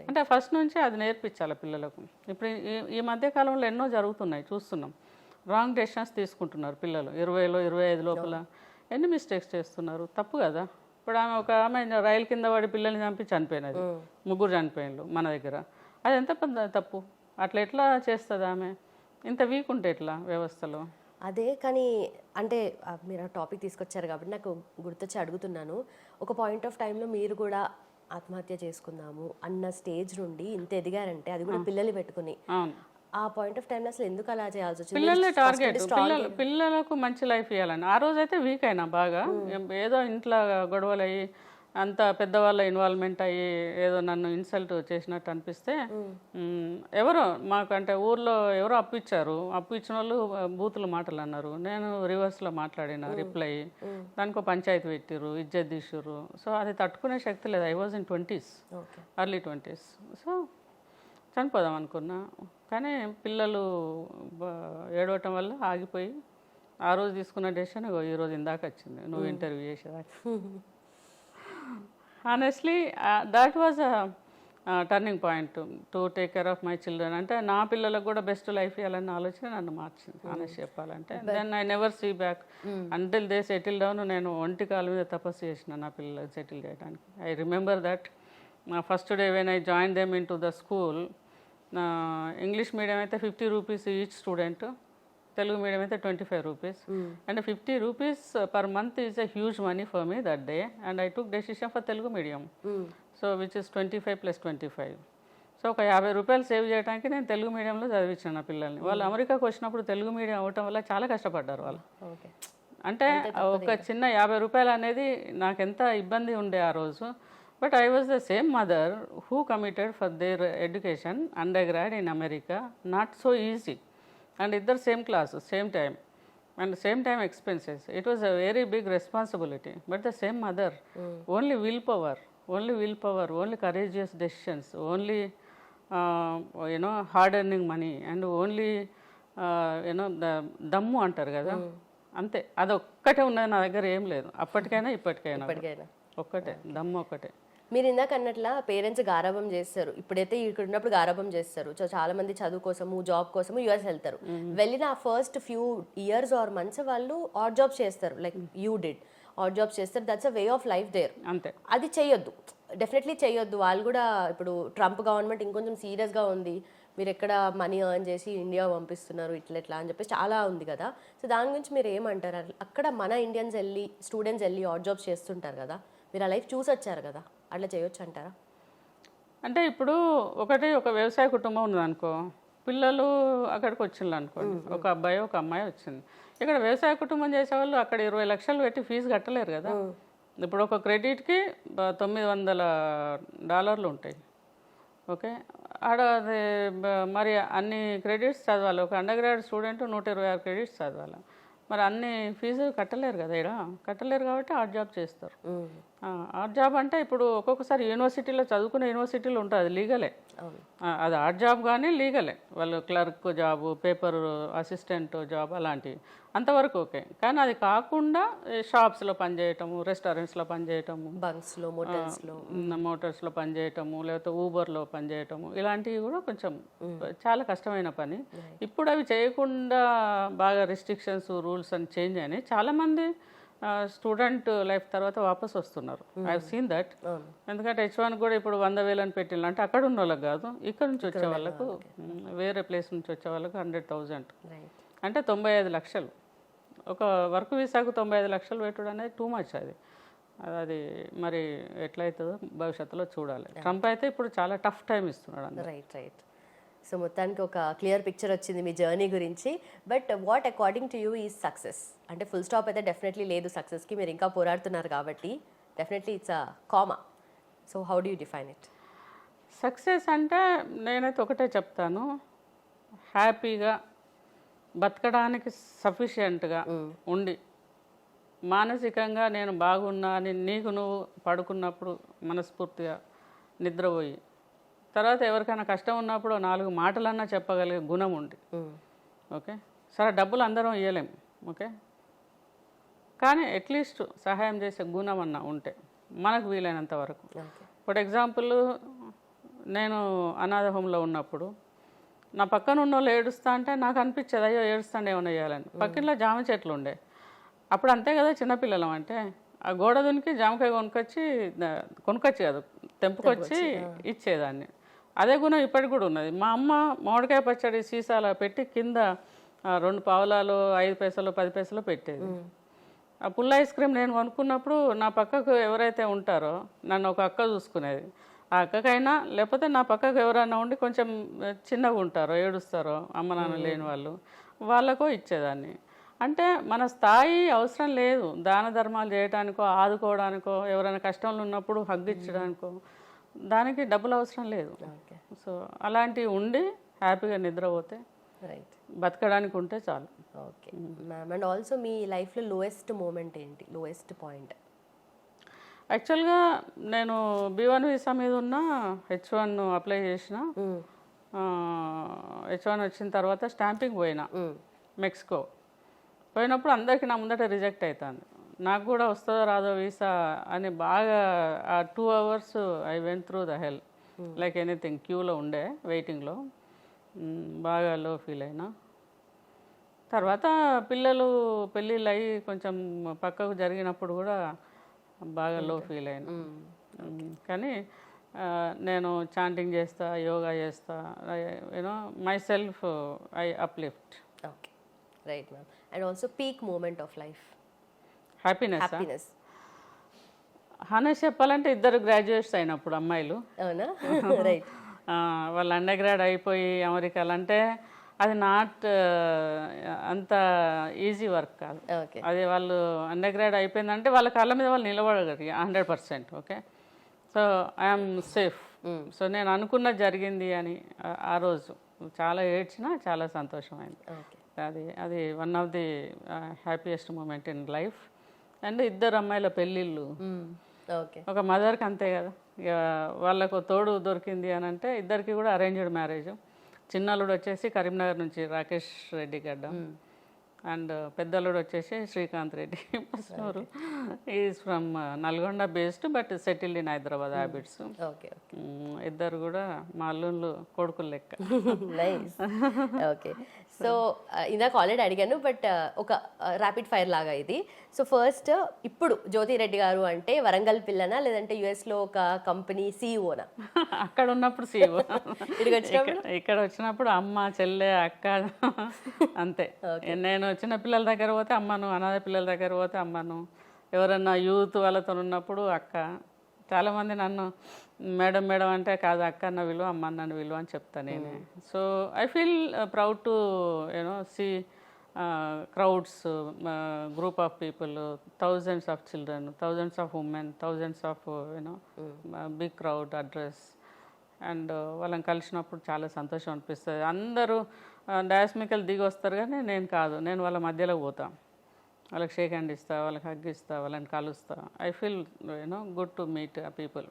అంటే ఫస్ట్ నుంచే అది నేర్పించాలి పిల్లలకు. ఇప్పుడు ఈ మధ్య కాలంలో ఎన్నో జరుగుతున్నాయి, చూస్తున్నాం. రాంగ్ డెసిషన్స్ తీసుకుంటున్నారు పిల్లలు. 20లో 25 లోపల ఎన్ని మిస్టేక్స్ చేస్తున్నారు, తప్పు కదా. ఇప్పుడు ఒక ఆమె రైలు కింద పడి పిల్లల్ని చంపి చనిపోయినది, 3 చనిపోయినలు మన దగ్గర. అది ఎంత పెద్ద తప్పు. అట్లా ఎట్లా చేస్తుంది ఆమె? ఇంత వీక్ ఉంటే ఎట్లా వ్యవస్థలో? అదే కానీ అంటే మీరు ఆ టాపిక్ తీసుకొచ్చారు కాబట్టి నాకు గుర్తొచ్చి అడుగుతున్నాను. ఒక పాయింట్ ఆఫ్ టైంలో మీరు కూడా ఆత్మహత్య చేసుకుందాము అన్న స్టేజ్ నుండి ఇంత ఎదిగారంటే, అది కూడా పిల్లల్ని పెట్టుకుని, ఆ పాయింట్ ఆఫ్ టైంలో అసలు ఎందుకు అలా చేయాల్సి వచ్చింది? పిల్లలే టార్గెట్. పిల్లలకు మంచి లైఫ్ ఇవ్వాలని. ఆ రోజైతే వీక్ అయినా బాగా, ఏదో ఇంట్లో గొడవలు అయ్యి అంత పెద్దవాళ్ళ ఇన్వాల్వ్మెంట్ అయ్యి ఏదో నన్ను ఇన్సల్ట్ చేసినట్టు అనిపిస్తే, ఎవరో మాకు అంటే ఊర్లో ఎవరో అప్పు ఇచ్చిన వాళ్ళు బూతులు మాటలు అన్నారు. నేను రివర్స్లో మాట్లాడిన, రిప్లై, దానికి పంచాయతీ పెట్టిర్రు, ఇజ్జత్ తీసిర్రు. సో అది తట్టుకునే శక్తి లేదు. I was in 20s, early 20s. So చనిపోదాం అనుకున్నా, కానీ పిల్లలు ఏడవటం వల్ల ఆగిపోయి ఆ రోజు తీసుకున్న డెసిషన్ ఈరోజు ఇందాక వచ్చింది, నువ్వు ఇంటర్వ్యూ చేసేదాకా. Honestly that was turning point to take care of my children. అంటే నా పిల్లలకు కూడా బెస్ట్ లైఫ్ ఇవ్వాలన్న ఆలోచన నన్ను మార్చింది ఆనెస్ట్ చెప్పాలంటే. Then I never see back until they settle down. నేను ఒంటి కాలు మీద తపస్సు చేసిన నా పిల్లలకు సెటిల్ చేయడానికి. I remember that first day when I join them in to the school. English medium అయితే 50 rupees each student, Telugu medium అయితే 25 rupees. And 50 rupees per month is a huge money for me that day. And I took decision for Telugu medium, so which is 25 + 25. So ఒక 50 రూపాయలు save చేయడానికి నేను తెలుగు మీడియంలో చదివించాను నా పిల్లల్ని. వాళ్ళు అమెరికాకు వచ్చినప్పుడు తెలుగు మీడియం అవ్వటం వల్ల చాలా కష్టపడ్డారు వాళ్ళు. అంటే ఒక చిన్న 50 రూపాయలు అనేది నాకు ఎంత ఇబ్బంది ఉండే ఆ రోజు. But I was the same mother who committed for their education, undergrad in America, not so easy. And either same class, same time, and same time expenses. It was a very big responsibility. But the same mother, only willpower, only courageous decisions, only hard earning money, and only the దమ్ము అంటారు కదా, అంతే. అది ఒక్కటే ఉన్నది నా దగ్గర, ఏం లేదు. అప్పటికైనా ఇప్పటికైనా ఒక్కటే, దమ్ము ఒక్కటే. మీరు ఇందాక అన్నట్ల పేరెంట్స్ గారాబం చేస్తారు, ఇప్పుడైతే ఇక్కడ ఉన్నప్పుడు గారాబం చేస్తారు. సో చాలా మంది చదువు కోసము జాబ్ కోసము యుఎస్ వెళ్తారు. వెళ్ళిన ఆ first few years or months వాళ్ళు ఆడ్ జాబ్స్ చేస్తారు, like you did odd jobs చేస్తారు. That's a way of life there. అంతే, అది చేయొద్దు, డెఫినెట్లీ చేయొద్దు. వాళ్ళు కూడా ఇప్పుడు ట్రంప్ గవర్నమెంట్ ఇంకొంచెం సీరియస్గా ఉంది, మీరు ఎక్కడ మనీ ఎర్న్ చేసి ఇండియా పంపిస్తున్నారు ఇట్లా అని చెప్పేసి చాలా ఉంది కదా. సో దాని గురించి మీరు ఏమంటారు? అక్కడ మన ఇండియన్స్ వెళ్ళి స్టూడెంట్స్ వెళ్ళి ఆడ్ జాబ్స్ చేస్తుంటారు కదా, మీరు ఆ లైఫ్ చూసి వచ్చారు కదా, అట్లా చేయొచ్చు అంటారా? అంటే ఇప్పుడు ఒక వ్యవసాయ కుటుంబం ఉన్నదనుకో, పిల్లలు అక్కడికి వచ్చిండ్రు అనుకోండి, ఒక అబ్బాయి ఒక అమ్మాయి వచ్చింది. ఇక్కడ వ్యవసాయ కుటుంబం చేసేవాళ్ళు అక్కడ 20 లక్షలు పెట్టి ఫీజు కట్టలేరు కదా. ఇప్పుడు ఒక క్రెడిట్కి $900 ఉంటాయి. ఓకే, ఆడ మరి అన్ని క్రెడిట్స్ చదవాలి. ఒక అండర్ గ్రాడ్ స్టూడెంట్ 126 క్రెడిట్స్ చదవాలి. మరి అన్ని ఫీజు కట్టలేరు కదా, ఇక్కడ కట్టలేరు కాబట్టి ఆర్ట్ జాబ్ చేస్తారు. ఆర్ట్ జాబ్ అంటే ఇప్పుడు ఒక్కొక్కసారి యూనివర్సిటీలో చదువుకునే యూనివర్సిటీలో ఉంటుంది, అది లీగలే. అది ఆర్ట్ జాబ్ కానీ లీగలే. వాళ్ళు clerk job, paper assistant job అలాంటివి అంతవరకు ఓకే. కానీ అది కాకుండా షాప్స్లో పనిచేయటము, రెస్టారెంట్స్లో పనిచేయటము, బంక్స్లో మోటార్స్లో పనిచేయటము, లేకపోతే ఊబర్లో పనిచేయటము, ఇలాంటివి కూడా కొంచెం చాలా కష్టమైన పని. ఇప్పుడు అవి చేయకుండా బాగా రెస్ట్రిక్షన్స్ రూల్స్ అని చేంజ్ అయినాయి. చాలామంది స్టూడెంట్ లైఫ్ తర్వాత వాపస్ వస్తున్నారు. I have seen that. ఎందుకంటే H1 కూడా ఇప్పుడు 100,000 అని పెట్టిండ్రు. అంటే అక్కడ ఉన్న వాళ్ళకి కాదు, ఇక్కడ నుంచి వచ్చే వాళ్ళకు, వేరే ప్లేస్ నుంచి వచ్చే వాళ్ళకు 100,000 అంటే 95 లక్షలు. ఒక వర్క్ వీసాకు 95 లక్షలు పెట్టడం అనేది టూ మచ్. అది మరి ఎట్లయితుందో భవిష్యత్తులో చూడాలి. ట్రంప్ అయితే ఇప్పుడు చాలా టఫ్ టైం ఇస్తున్నాడు. రైట్. సో మొత్తానికి ఒక క్లియర్ పిక్చర్ వచ్చింది మీ జర్నీ గురించి. But what according to you is success? అంటే ఫుల్ స్టాప్ అయితే డెఫినెట్లీ లేదు సక్సెస్కి, మీరు ఇంకా పోరాడుతున్నారు కాబట్టి definitely it's a comma. So how do you define it? Success అంటే నేనైతే ఒకటే చెప్తాను, హ్యాపీగా బతకడానికి సఫిషియెంట్గా ఉండి, మానసికంగా నేను బాగున్నా అని నీకు నువ్వు పడుకున్నప్పుడు మనస్ఫూర్తిగా నిద్రపోయి, తర్వాత ఎవరికైనా కష్టం ఉన్నప్పుడు 4 మాటలన్నా చెప్పగలిగే గుణం ఉంది. ఓకే, సరే డబ్బులు అందరం ఇవ్వలేము, ఓకే, కానీ అట్లీస్ట్ సహాయం చేసే గుణం అన్న ఉంటే మనకు వీలైనంత వరకు. ఫర్ ఎగ్జాంపుల్, నేను అనాథ హోమ్లో ఉన్నప్పుడు నా పక్కన ఉన్న వాళ్ళు ఏడుస్తా అంటే నాకు అనిపించేది, అయ్యో ఏడుస్తాండి ఏమైనా చేయాలని. పక్కన జామ చెట్లు ఉండే, అప్పుడు అంతే కదా చిన్నపిల్లలం అంటే, ఆ గోడ దునికి జామకాయ కొనుకొచ్చి కాదు తెంపుకొచ్చి ఇచ్చేదాన్ని. అదే గుణం ఇప్పటికి కూడా ఉన్నది. మా అమ్మ మామిడికాయ పచ్చడి సీసాల పెట్టి కింద 2 పావలాలు 5 పైసలు 10 పైసలు పెట్టేది. ఆ పుల్ల ఐస్ క్రీమ్ నేను కొనుక్కున్నప్పుడు నా పక్కకు ఎవరైతే ఉంటారో నన్ను ఒక అక్క చూసుకునేది. ఆ అక్కకైనా లేకపోతే నా పక్కకు ఎవరైనా ఉండి కొంచెం చిన్నగా ఉంటారో ఏడుస్తారో అమ్మ నాన్న లేని వాళ్ళకో ఇచ్చేదాన్ని. అంటే మన స్థాయి అవసరం లేదు దాన ధర్మాలు చేయడానికో, ఆదుకోవడానికో, ఎవరైనా కష్టంలో ఉన్నప్పుడు హగ్ ఇచ్చడానికో, దానికి డబ్బులు అవసరం లేదు. సో అలాంటివి ఉండి హ్యాపీగా నిద్రపోతే, బతకడానికి ఉంటే చాలు. Okay ma'am. అండ్ ఆల్సో మీ లైఫ్లో లోయెస్ట్ మూమెంట్ ఏంటి, లోయెస్ట్ పాయింట్? యాక్చువల్గా నేను B1 వీసా మీద ఉన్న H1 అప్లై చేసిన. H1 వచ్చిన తర్వాత స్టాంపింగ్ పోయినా మెక్సికో. పోయినప్పుడు అందరికీ నా ముందట రిజెక్ట్ అవుతుంది. నాకు కూడా వస్తుందో రాదో వీసా అని బాగా ఆ 2 hours I went through the hell like anything. క్యూలో ఉండే వెయిటింగ్లో, బాగా లో ఫీల్ అయినా. తర్వాత పిల్లలు పెళ్ళిళ్ళు అయ్యి కొంచెం పక్కకు జరిగినప్పుడు కూడా బాగా లో ఫీల్ అయినా. కానీ నేను చాంటింగ్ చేస్తా, యోగా చేస్తా, you know myself I uplift. Okay right ma'am. And also peak moment of life? Happiness honest చెప్పాలంటే 2 గ్రాడ్యుయేట్స్ అయినప్పుడు అమ్మాయిలు. అవునా? రైట్. వాళ్ళు అండర్ గ్రాడ్ అయిపోయి అమెరికాలో, అంటే అది నాట్ అంత ఈజీ వర్క్ కాదు. అది వాళ్ళు అండర్ గ్రాడ్ అయిపోయిందంటే వాళ్ళ కాళ్ళ మీద వాళ్ళు నిలబడగలిగి 100%. Okay, so I'm safe. So నేను అనుకున్నది జరిగింది అని ఆ రోజు చాలా ఏడ్చినా, చాలా సంతోషమైంది. అది one of the happiest moment in life. And 2 అమ్మాయిల పెళ్ళిళ్ళు. ఒక మదర్కి అంతే కదా, ఇక వాళ్ళకు తోడు దొరికింది అని అంటే. 2కి కూడా అరేంజ్డ్ మ్యారేజ్. చిన్నల్లుడు వచ్చేసి కరీంనగర్ నుంచి రాకేష్ రెడ్డి గడ్డ, అండ్ పెద్దలుడు వచ్చేసి Srikanth Reddy Pasnoor. Is from Nalgonda based but settled in Hyderabad habits. Okay ఇద్దరు కూడా మా అల్లుళ్ళు కొడుకులు లెక్క. నైస్. ఓకే, సో ఇందాక ఆల్రెడీ అడిగాను, బట్ ఒక ర్యాపిడ్ ఫైర్ లాగా ఇది. సో ఫస్ట్, ఇప్పుడు జ్యోతి రెడ్డి గారు అంటే వరంగల్ పిల్లనా లేదంటే యుఎస్లో ఒక కంపెనీ సీఈఓనా? అక్కడ ఉన్నప్పుడు సీఈఓ, ఇక్కడ వచ్చినప్పుడు అమ్మ చెల్లె అక్క అంతే. నేను చిన్న పిల్లల దగ్గర పోతే అమ్మను, అనాథ పిల్లల దగ్గర పోతే అమ్మను, ఎవరన్నా యూత్ వాళ్ళతో ఉన్నప్పుడు అక్క. చాలామంది నన్ను మేడం మేడం అంటే కాదు అక్క అన్న విలువ, అమ్మ అన్న విలువ అని చెప్తాను నేనే. So I feel proud to you know see crowds, group of people, thousands of children, thousands of women, thousands of big crowd address. And వాళ్ళని కలిసినప్పుడు చాలా సంతోషం అనిపిస్తుంది. అందరూ డయాస్మికల్ దిగి వస్తారు కానీ నేను కాదు, నేను వాళ్ళ మధ్యలో పోతా, వాళ్ళకి షేక్ హ్యాండ్ ఇస్తా, వాళ్ళకి హగ్ ఇస్తా, వాళ్ళని కలుస్తా. I feel good to meet ఆ పీపుల్.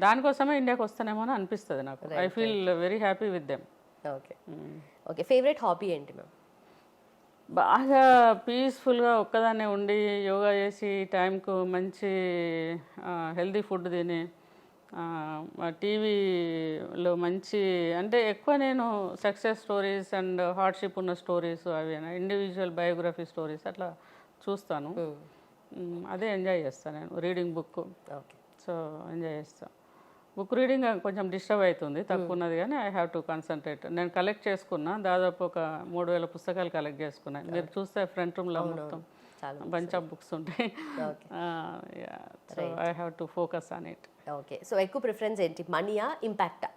దానికోసమే ఇండియాకి వస్తానేమో అని అనిపిస్తుంది నాకు. I feel very happy with them. Okay okay, favourite hobby ఏంటి మ్యామ్? బాగా పీస్ఫుల్గా ఒక్కదాన్నే ఉండి యోగా చేసి టైంకు మంచి హెల్దీ ఫుడ్ తిని టీవీలో మంచి అంటే ఎక్కువ నేను సక్సెస్ స్టోరీస్ అండ్ హార్డ్షిప్ ఉన్న స్టోరీస్ అవి ఇండివిజువల్ బయోగ్రఫీ స్టోరీస్ అట్లా చూస్తాను. అదే ఎంజాయ్ చేస్తాను నేను. రీడింగ్ బుక్, సో ఎంజాయ్ చేస్తాను. బుక్ రీడింగ్ కొంచెం డిస్టర్బ్ అవుతుంది, తక్కువ ఉన్నది కానీ ఐ హ్యావ్ టు కాన్సన్ట్రేట్. నేను కలెక్ట్ చేసుకున్నా, దాదాపు ఒక 3000 పుస్తకాలు కలెక్ట్ చేసుకున్నాను. మీరు చూస్తే ఫ్రంట్ రూమ్లో మొత్తం బంచ్ ఆఫ్ బుక్స్ ఉంటాయి. So I have to focus on it. Okay, so ఎక్కువ ప్రిఫరెన్స్ ఏంటి, మనీయా ఇంపాక్టా?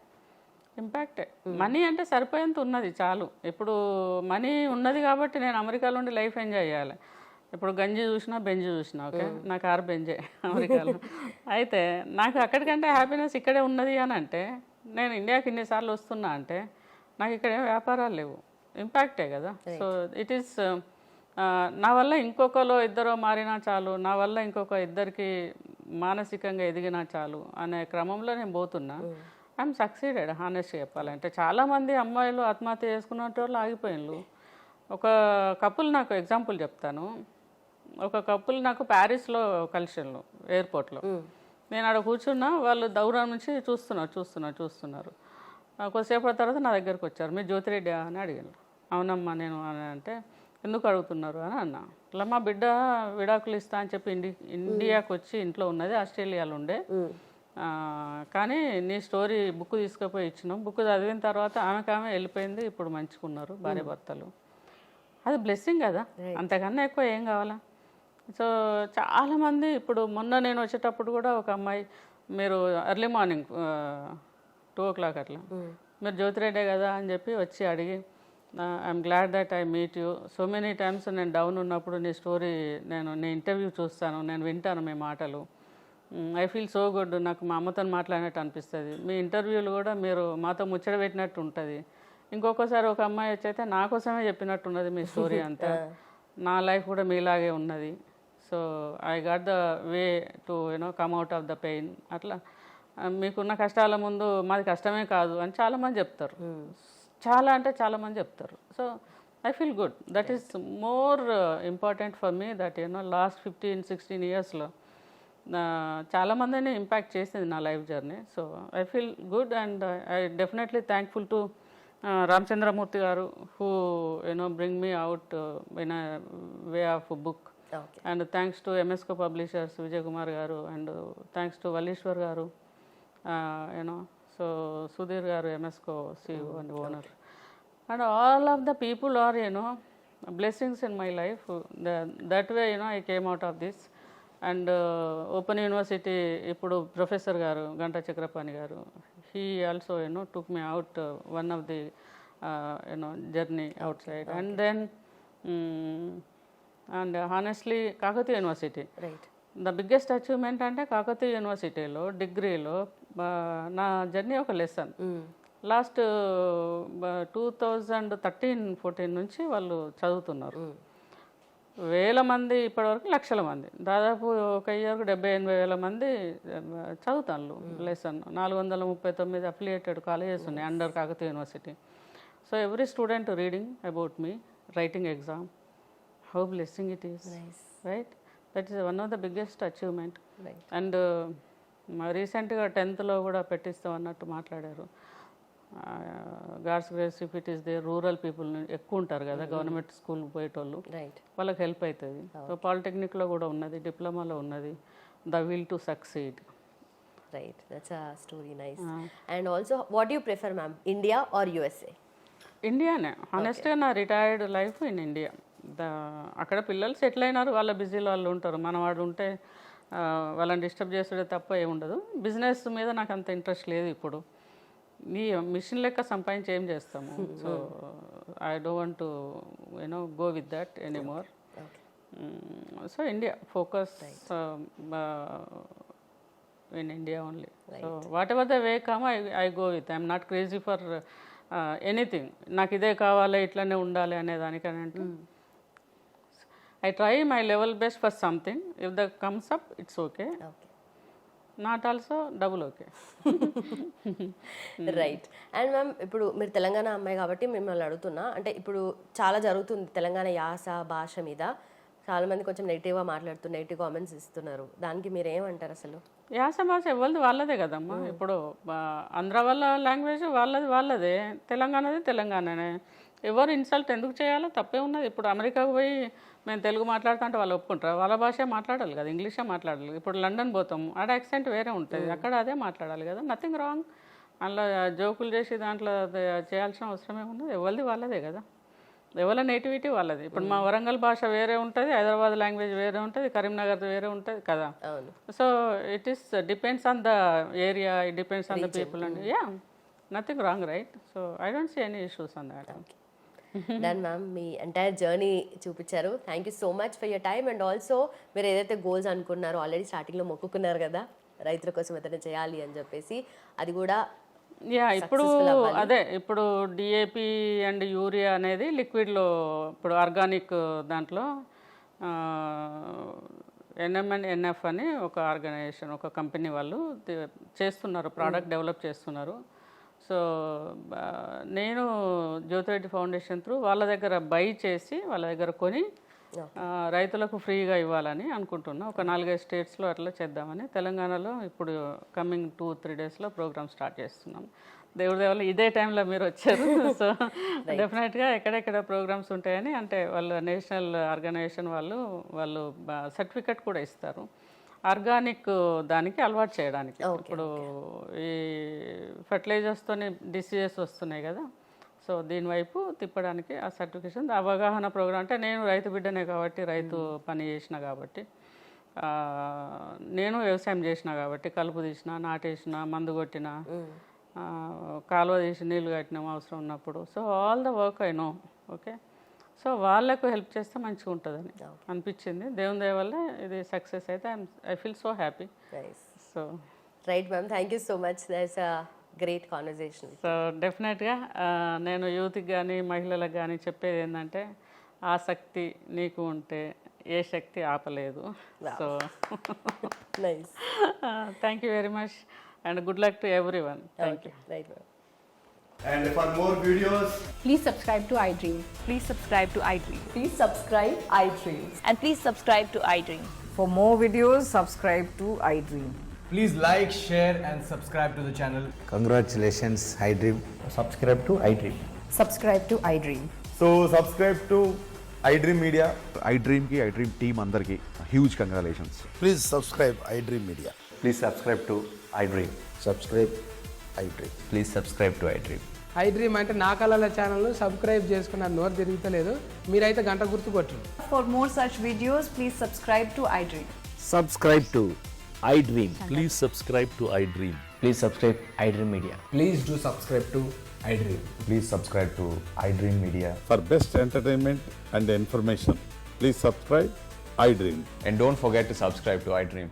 ఇంపాక్టే. మనీ అంటే సరిపోయేంత ఉన్నది చాలు. ఇప్పుడు మనీ ఉన్నది కాబట్టి నేను అమెరికాలో ఉండి లైఫ్ ఎంజాయ్ చేయాలి. ఇప్పుడు గంజి చూసినా బెంజి చూసినా, ఓకే, నా కారు బెంజే అమెరికాలో. అయితే నాకు అక్కడికంటే హ్యాపీనెస్ ఇక్కడే ఉన్నది అని అంటే, నేను ఇండియాకి ఇన్నిసార్లు వస్తున్నా అంటే నాకు ఇక్కడ ఏం వ్యాపారాలు లేవు, ఇంపాక్టే కదా. సో ఇట్ ఈస్ నా వల్ల ఇంకొకరు ఇద్దరు మారినా చాలు, నా వల్ల ఇంకొక ఇద్దరికి మానసికంగా ఎదిగినా చాలు అనే క్రమంలో నేను పోతున్నా. ఐఎమ్ సక్సీడెడ్ హానెస్ట్గా చెప్పాలంటే. చాలామంది అమ్మాయిలు ఆత్మహత్య చేసుకున్నట్టు ఆగిపోయిన్లు. ఒక కపుల్, నాకు ఎగ్జాంపుల్ చెప్తాను. ఒక కపుల్ నాకు ప్యారిస్లో కలిసిన్లు ఎయిర్పోర్ట్లో. నేను అక్కడ కూర్చున్నా, వాళ్ళు దూరం నుంచి చూస్తున్నారు. కొద్దిసేపటి తర్వాత నా దగ్గరకు వచ్చారు. మీరు జ్యోతిరెడ్డి అని అడిగాను. అవునమ్మా నేను అని అంటే, ఎందుకు అడుగుతున్నారు అని అన్నా. ఇలా మా బిడ్డ విడాకులు ఇస్తా అని చెప్పి ఇండియాకి వచ్చి ఇంట్లో ఉన్నది, ఆస్ట్రేలియాలో ఉండే. కానీ నీ స్టోరీ బుక్ తీసుకుపోయి ఇచ్చినాం. బుక్ చదివిన తర్వాత ఆమె వెళ్ళిపోయింది. ఇప్పుడు మంచుకున్నారు భార్య భర్తలు. అది బ్లెస్సింగ్ కదా, అంతకన్నా ఎక్కువ ఏం కావాలా? సో చాలామంది ఇప్పుడు మొన్న నేను వచ్చేటప్పుడు కూడా ఒక అమ్మాయి, మీరు ఎర్లీ మార్నింగ్ 2 o'clock అట్లా, మీరు జ్యోతిరెడ్డే కదా అని చెప్పి వచ్చి అడిగి, I'm glad that I meet you. So many times నేను డౌన్ ఉన్నప్పుడు నీ స్టోరీ నీ ఇంటర్వ్యూ చూస్తాను, నేను వింటాను మీ మాటలు. I feel so good. నాకు మా అమ్మతో మాట్లాడినట్టు అనిపిస్తుంది. మీ ఇంటర్వ్యూలు కూడా మీరు మాతో ముచ్చట పెట్టినట్టు ఉంటుంది. ఇంకొకసారి ఒక అమ్మాయి వచ్చైతే నా కోసమే చెప్పినట్టున్నది మీ స్టోరీ అంతా, నా లైఫ్ కూడా మీలాగే ఉన్నది. So I got the way to come out of the pain. అట్లా మీకున్న కష్టాల ముందు మాది కష్టమే కాదు అని చాలామంది చెప్తారు. చాలామంది చెప్తారు. So I feel good. That is more important for me. That last 15-16 yearsలో చాలామందిని ఇంపాక్ట్ చేసింది నా life journey. So I feel good and I definitely thankful to Ramachandramurthy గారు, who bring me out in a way of a book. Okay. And thanks to MSCO Publishers, Vijay Kumar garu, and thanks to Vallishwar garu, so Sudhir garu, MSCO CEO and owner. Okay. And all of the people are blessings in my life. That way I came out of this. And Open University ఇప్పుడు professor గారు గంటా చక్రపాణి గారు, he also took me out one of the journey outside. Okay. And then and honestly Kakatiya University, right, the biggest achievement అంటే కాకతీయ యూనివర్సిటీలో డిగ్రీలో నా journey ఒక lesson. Last 2013-14 నుంచి వాళ్ళు చదువుతున్నారు. వేల మంది, ఇప్పటివరకు లక్షల మంది, దాదాపు ఒక ఇయర్కు 70,000-80,000 మంది చదువుతాను లెసన్. 439 అఫిలియేటెడ్ కాలేజెస్ ఉన్నాయి under Kakatiya university. So every student reading about me, writing exam, how blessing it is. Nice. Right? That is one of the biggest achievement. Right. And రీసెంట్గా 10th కూడా పెట్టిస్తాం అన్నట్టు మాట్లాడారు. God's grace if it is they rural people ఎక్కువ ఉంటారు కదా government school పోయేటోళ్ళు, Right. వాళ్ళకి హెల్ప్ అవుతుంది. సో పాలిటెక్నిక్లో కూడా ఉన్నది, డిప్లొమాలో ఉన్నది, the will to succeed. Right. That's a story. Nice. And also, what do you prefer, ma'am? India or USA? ఇండియానే హానెస్ట్గా నా రిటైర్డ్ లైఫ్ ఇన్ ఇండియా. అక్కడ పిల్లలు సెటిల్ అయినారు, వాళ్ళ బిజీలో వాళ్ళు ఉంటారు. మన వాడు ఉంటే వాళ్ళని డిస్టర్బ్ చేస్తుండే తప్ప ఏముండదు. బిజినెస్ మీద నాకు అంత ఇంట్రెస్ట్ లేదు ఇప్పుడు. ఈ మిషన్ లెక్క సంపాదించి ఏం చేస్తాము. So I don't want to go with that anymore. So India focus in India only. So what ever the way come I go with. I'm not crazy for anything. నాకు ఇదే కావాలి, ఇట్లనే ఉండాలి అనే దానికని అంటే I try my level best for something. If the comes up it's okay, Okay. Not also double okay. Right. And ma'am, ఇప్పుడు మీరు తెలంగాణ అమ్మాయి కాబట్టి మిమ్మల్ని అడుగుతున్నా, అంటే ఇప్పుడు చాలా జరుగుతుంది తెలంగాణ యాస భాష మీద, చాలామంది కొంచెం నెగిటివ్గా మాట్లాడుతున్నారు, నెగిటివ్ కామెంట్స్ ఇస్తున్నారు. దానికి మీరు ఏమంటారు అసలు? యాస భాష ఎవరిది వాళ్ళదే కదమ్మా. ఇప్పుడు ఆంధ్ర వాళ్ళ లాంగ్వేజ్ వాళ్ళదే, తెలంగాణది తెలంగాణనే. ఎవరు ఇన్సల్ట్ ఎందుకు చేయాలో తప్పే ఉన్నది. ఇప్పుడు అమెరికాకు పోయి మేము తెలుగు మాట్లాడుతా అంటే వాళ్ళు ఒప్పుకుంటారు, వాళ్ళ భాషే మాట్లాడాలి కదా, ఇంగ్లీషే మాట్లాడాలి. ఇప్పుడు లండన్ పోతాము, ఆడ యాక్సెంట్ వేరే ఉంటుంది, అక్కడ అదే మాట్లాడాలి కదా. Nothing wrong. అందులో జోకులు చేసి దాంట్లో చేయాల్సిన అవసరం ఏమున్నది. ఎవరిది వాళ్ళదే కదా, ఎవరి నేటివిటీ వాళ్ళది. ఇప్పుడు మా వరంగల్ భాష వేరే ఉంటుంది, హైదరాబాద్ లాంగ్వేజ్ వేరే ఉంటుంది, కరీంనగర్ వేరే ఉంటుంది కదా. So it is depends on the area, it depends on the people and yeah nothing wrong, right? So I don't see any issues on that. Done ma'am, మీ ఎంటైర్ జర్నీ చూపించారు. Thank you so much for your time. And also మీరు ఏదైతే goals అనుకున్నారో, already స్టార్టింగ్లో మొక్కుకున్నారు కదా రైతుల కోసం ఏదైనా చేయాలి అని చెప్పేసి, అది కూడా యా ఇప్పుడు అదే ఇప్పుడు డిఏపి అండ్ యూరియా అనేది లిక్విడ్లో, ఇప్పుడు ఆర్గానిక్ దాంట్లో NMNF అని ఒక ఆర్గనైజేషన్, ఒక కంపెనీ వాళ్ళు చేస్తున్నారు, ప్రోడక్ట్ డెవలప్ చేస్తున్నారు. సో నేను జ్యోతిరెడ్డి ఫౌండేషన్ త్రూ వాళ్ళ దగ్గర బై చేసి, వాళ్ళ దగ్గర కొని రైతులకు ఫ్రీగా ఇవ్వాలని అనుకుంటున్నా. ఒక 4-5 స్టేట్స్లో అట్లా చేద్దామని. తెలంగాణలో ఇప్పుడు కమింగ్ 2-3 డేస్లో ప్రోగ్రామ్ స్టార్ట్ చేస్తున్నాం. దేవుడి దేవాల ఇదే టైంలో మీరు వచ్చారు. సో డెఫినెట్గా ఎక్కడెక్కడ ప్రోగ్రామ్స్ ఉంటాయని, అంటే వాళ్ళు నేషనల్ ఆర్గనైజేషన్ వాళ్ళు సర్టిఫికెట్ కూడా ఇస్తారు ఆర్గానిక్ దానికి అలవాటు చేయడానికి. ఇప్పుడు ఈ ఫర్టిలైజర్స్తోని డిసీజెస్ వస్తున్నాయి కదా, సో దీనివైపు తిప్పడానికి ఆ సర్టిఫికేషన్, అవగాహన ప్రోగ్రామ్. అంటే నేను రైతు బిడ్డనే కాబట్టి, రైతు పని చేసిన కాబట్టి, నేను వ్యవసాయం చేసిన కాబట్టి, కలుపు తీసిన, నాటేసిన, మందు కొట్టిన, కాలువ తీసి నీళ్ళు కట్టినాం అవసరం ఉన్నప్పుడు. So all the work I know. Okay, so వాళ్ళకు హెల్ప్ చేస్తే మంచిగా ఉంటుందని అనిపించింది. దేవుని దయ వల్ల ఇది సక్సెస్ అయితే I feel so happy. So right ma'am, thank you so much. That's a great conversation. So డెఫినెట్గా నేను యూత్కి కానీ మహిళలకు కానీ చెప్పేది ఏంటంటే, ఆసక్తి నీకు ఉంటే ఏ శక్తి ఆపలేదు. So nice, thank you very much and good luck to every one. Thank you. Right ma'am. And for more videos, Please subscribe to iDream. Please subscribe to iDream. Please subscribe iDream. And please subscribe to iDream. For more videos, subscribe to iDream. please like, share and subscribe to the channel. Congratulations, iDream. Subscribe to iDream. Subscribe to iDream. So subscribe to iDream Media. iDream ki iDream team andarki huge congratulations. Please subscribe iDream Media. Please subscribe to iDream. Subscribe iDream. Please subscribe to iDream. iDream అంటే నా కళల channel subscribe చేసుకున్న నోరు తిరుగుతలేదు, మీరైతే గంట గుర్తు కొట్టండి. For more such videos, please subscribe to iDream. Subscribe to iDream. Please subscribe to iDream. Please subscribe iDream Media. Please do subscribe to iDream. Please subscribe to iDream Media. For best entertainment and information, please subscribe iDream. And don't forget to subscribe to iDream.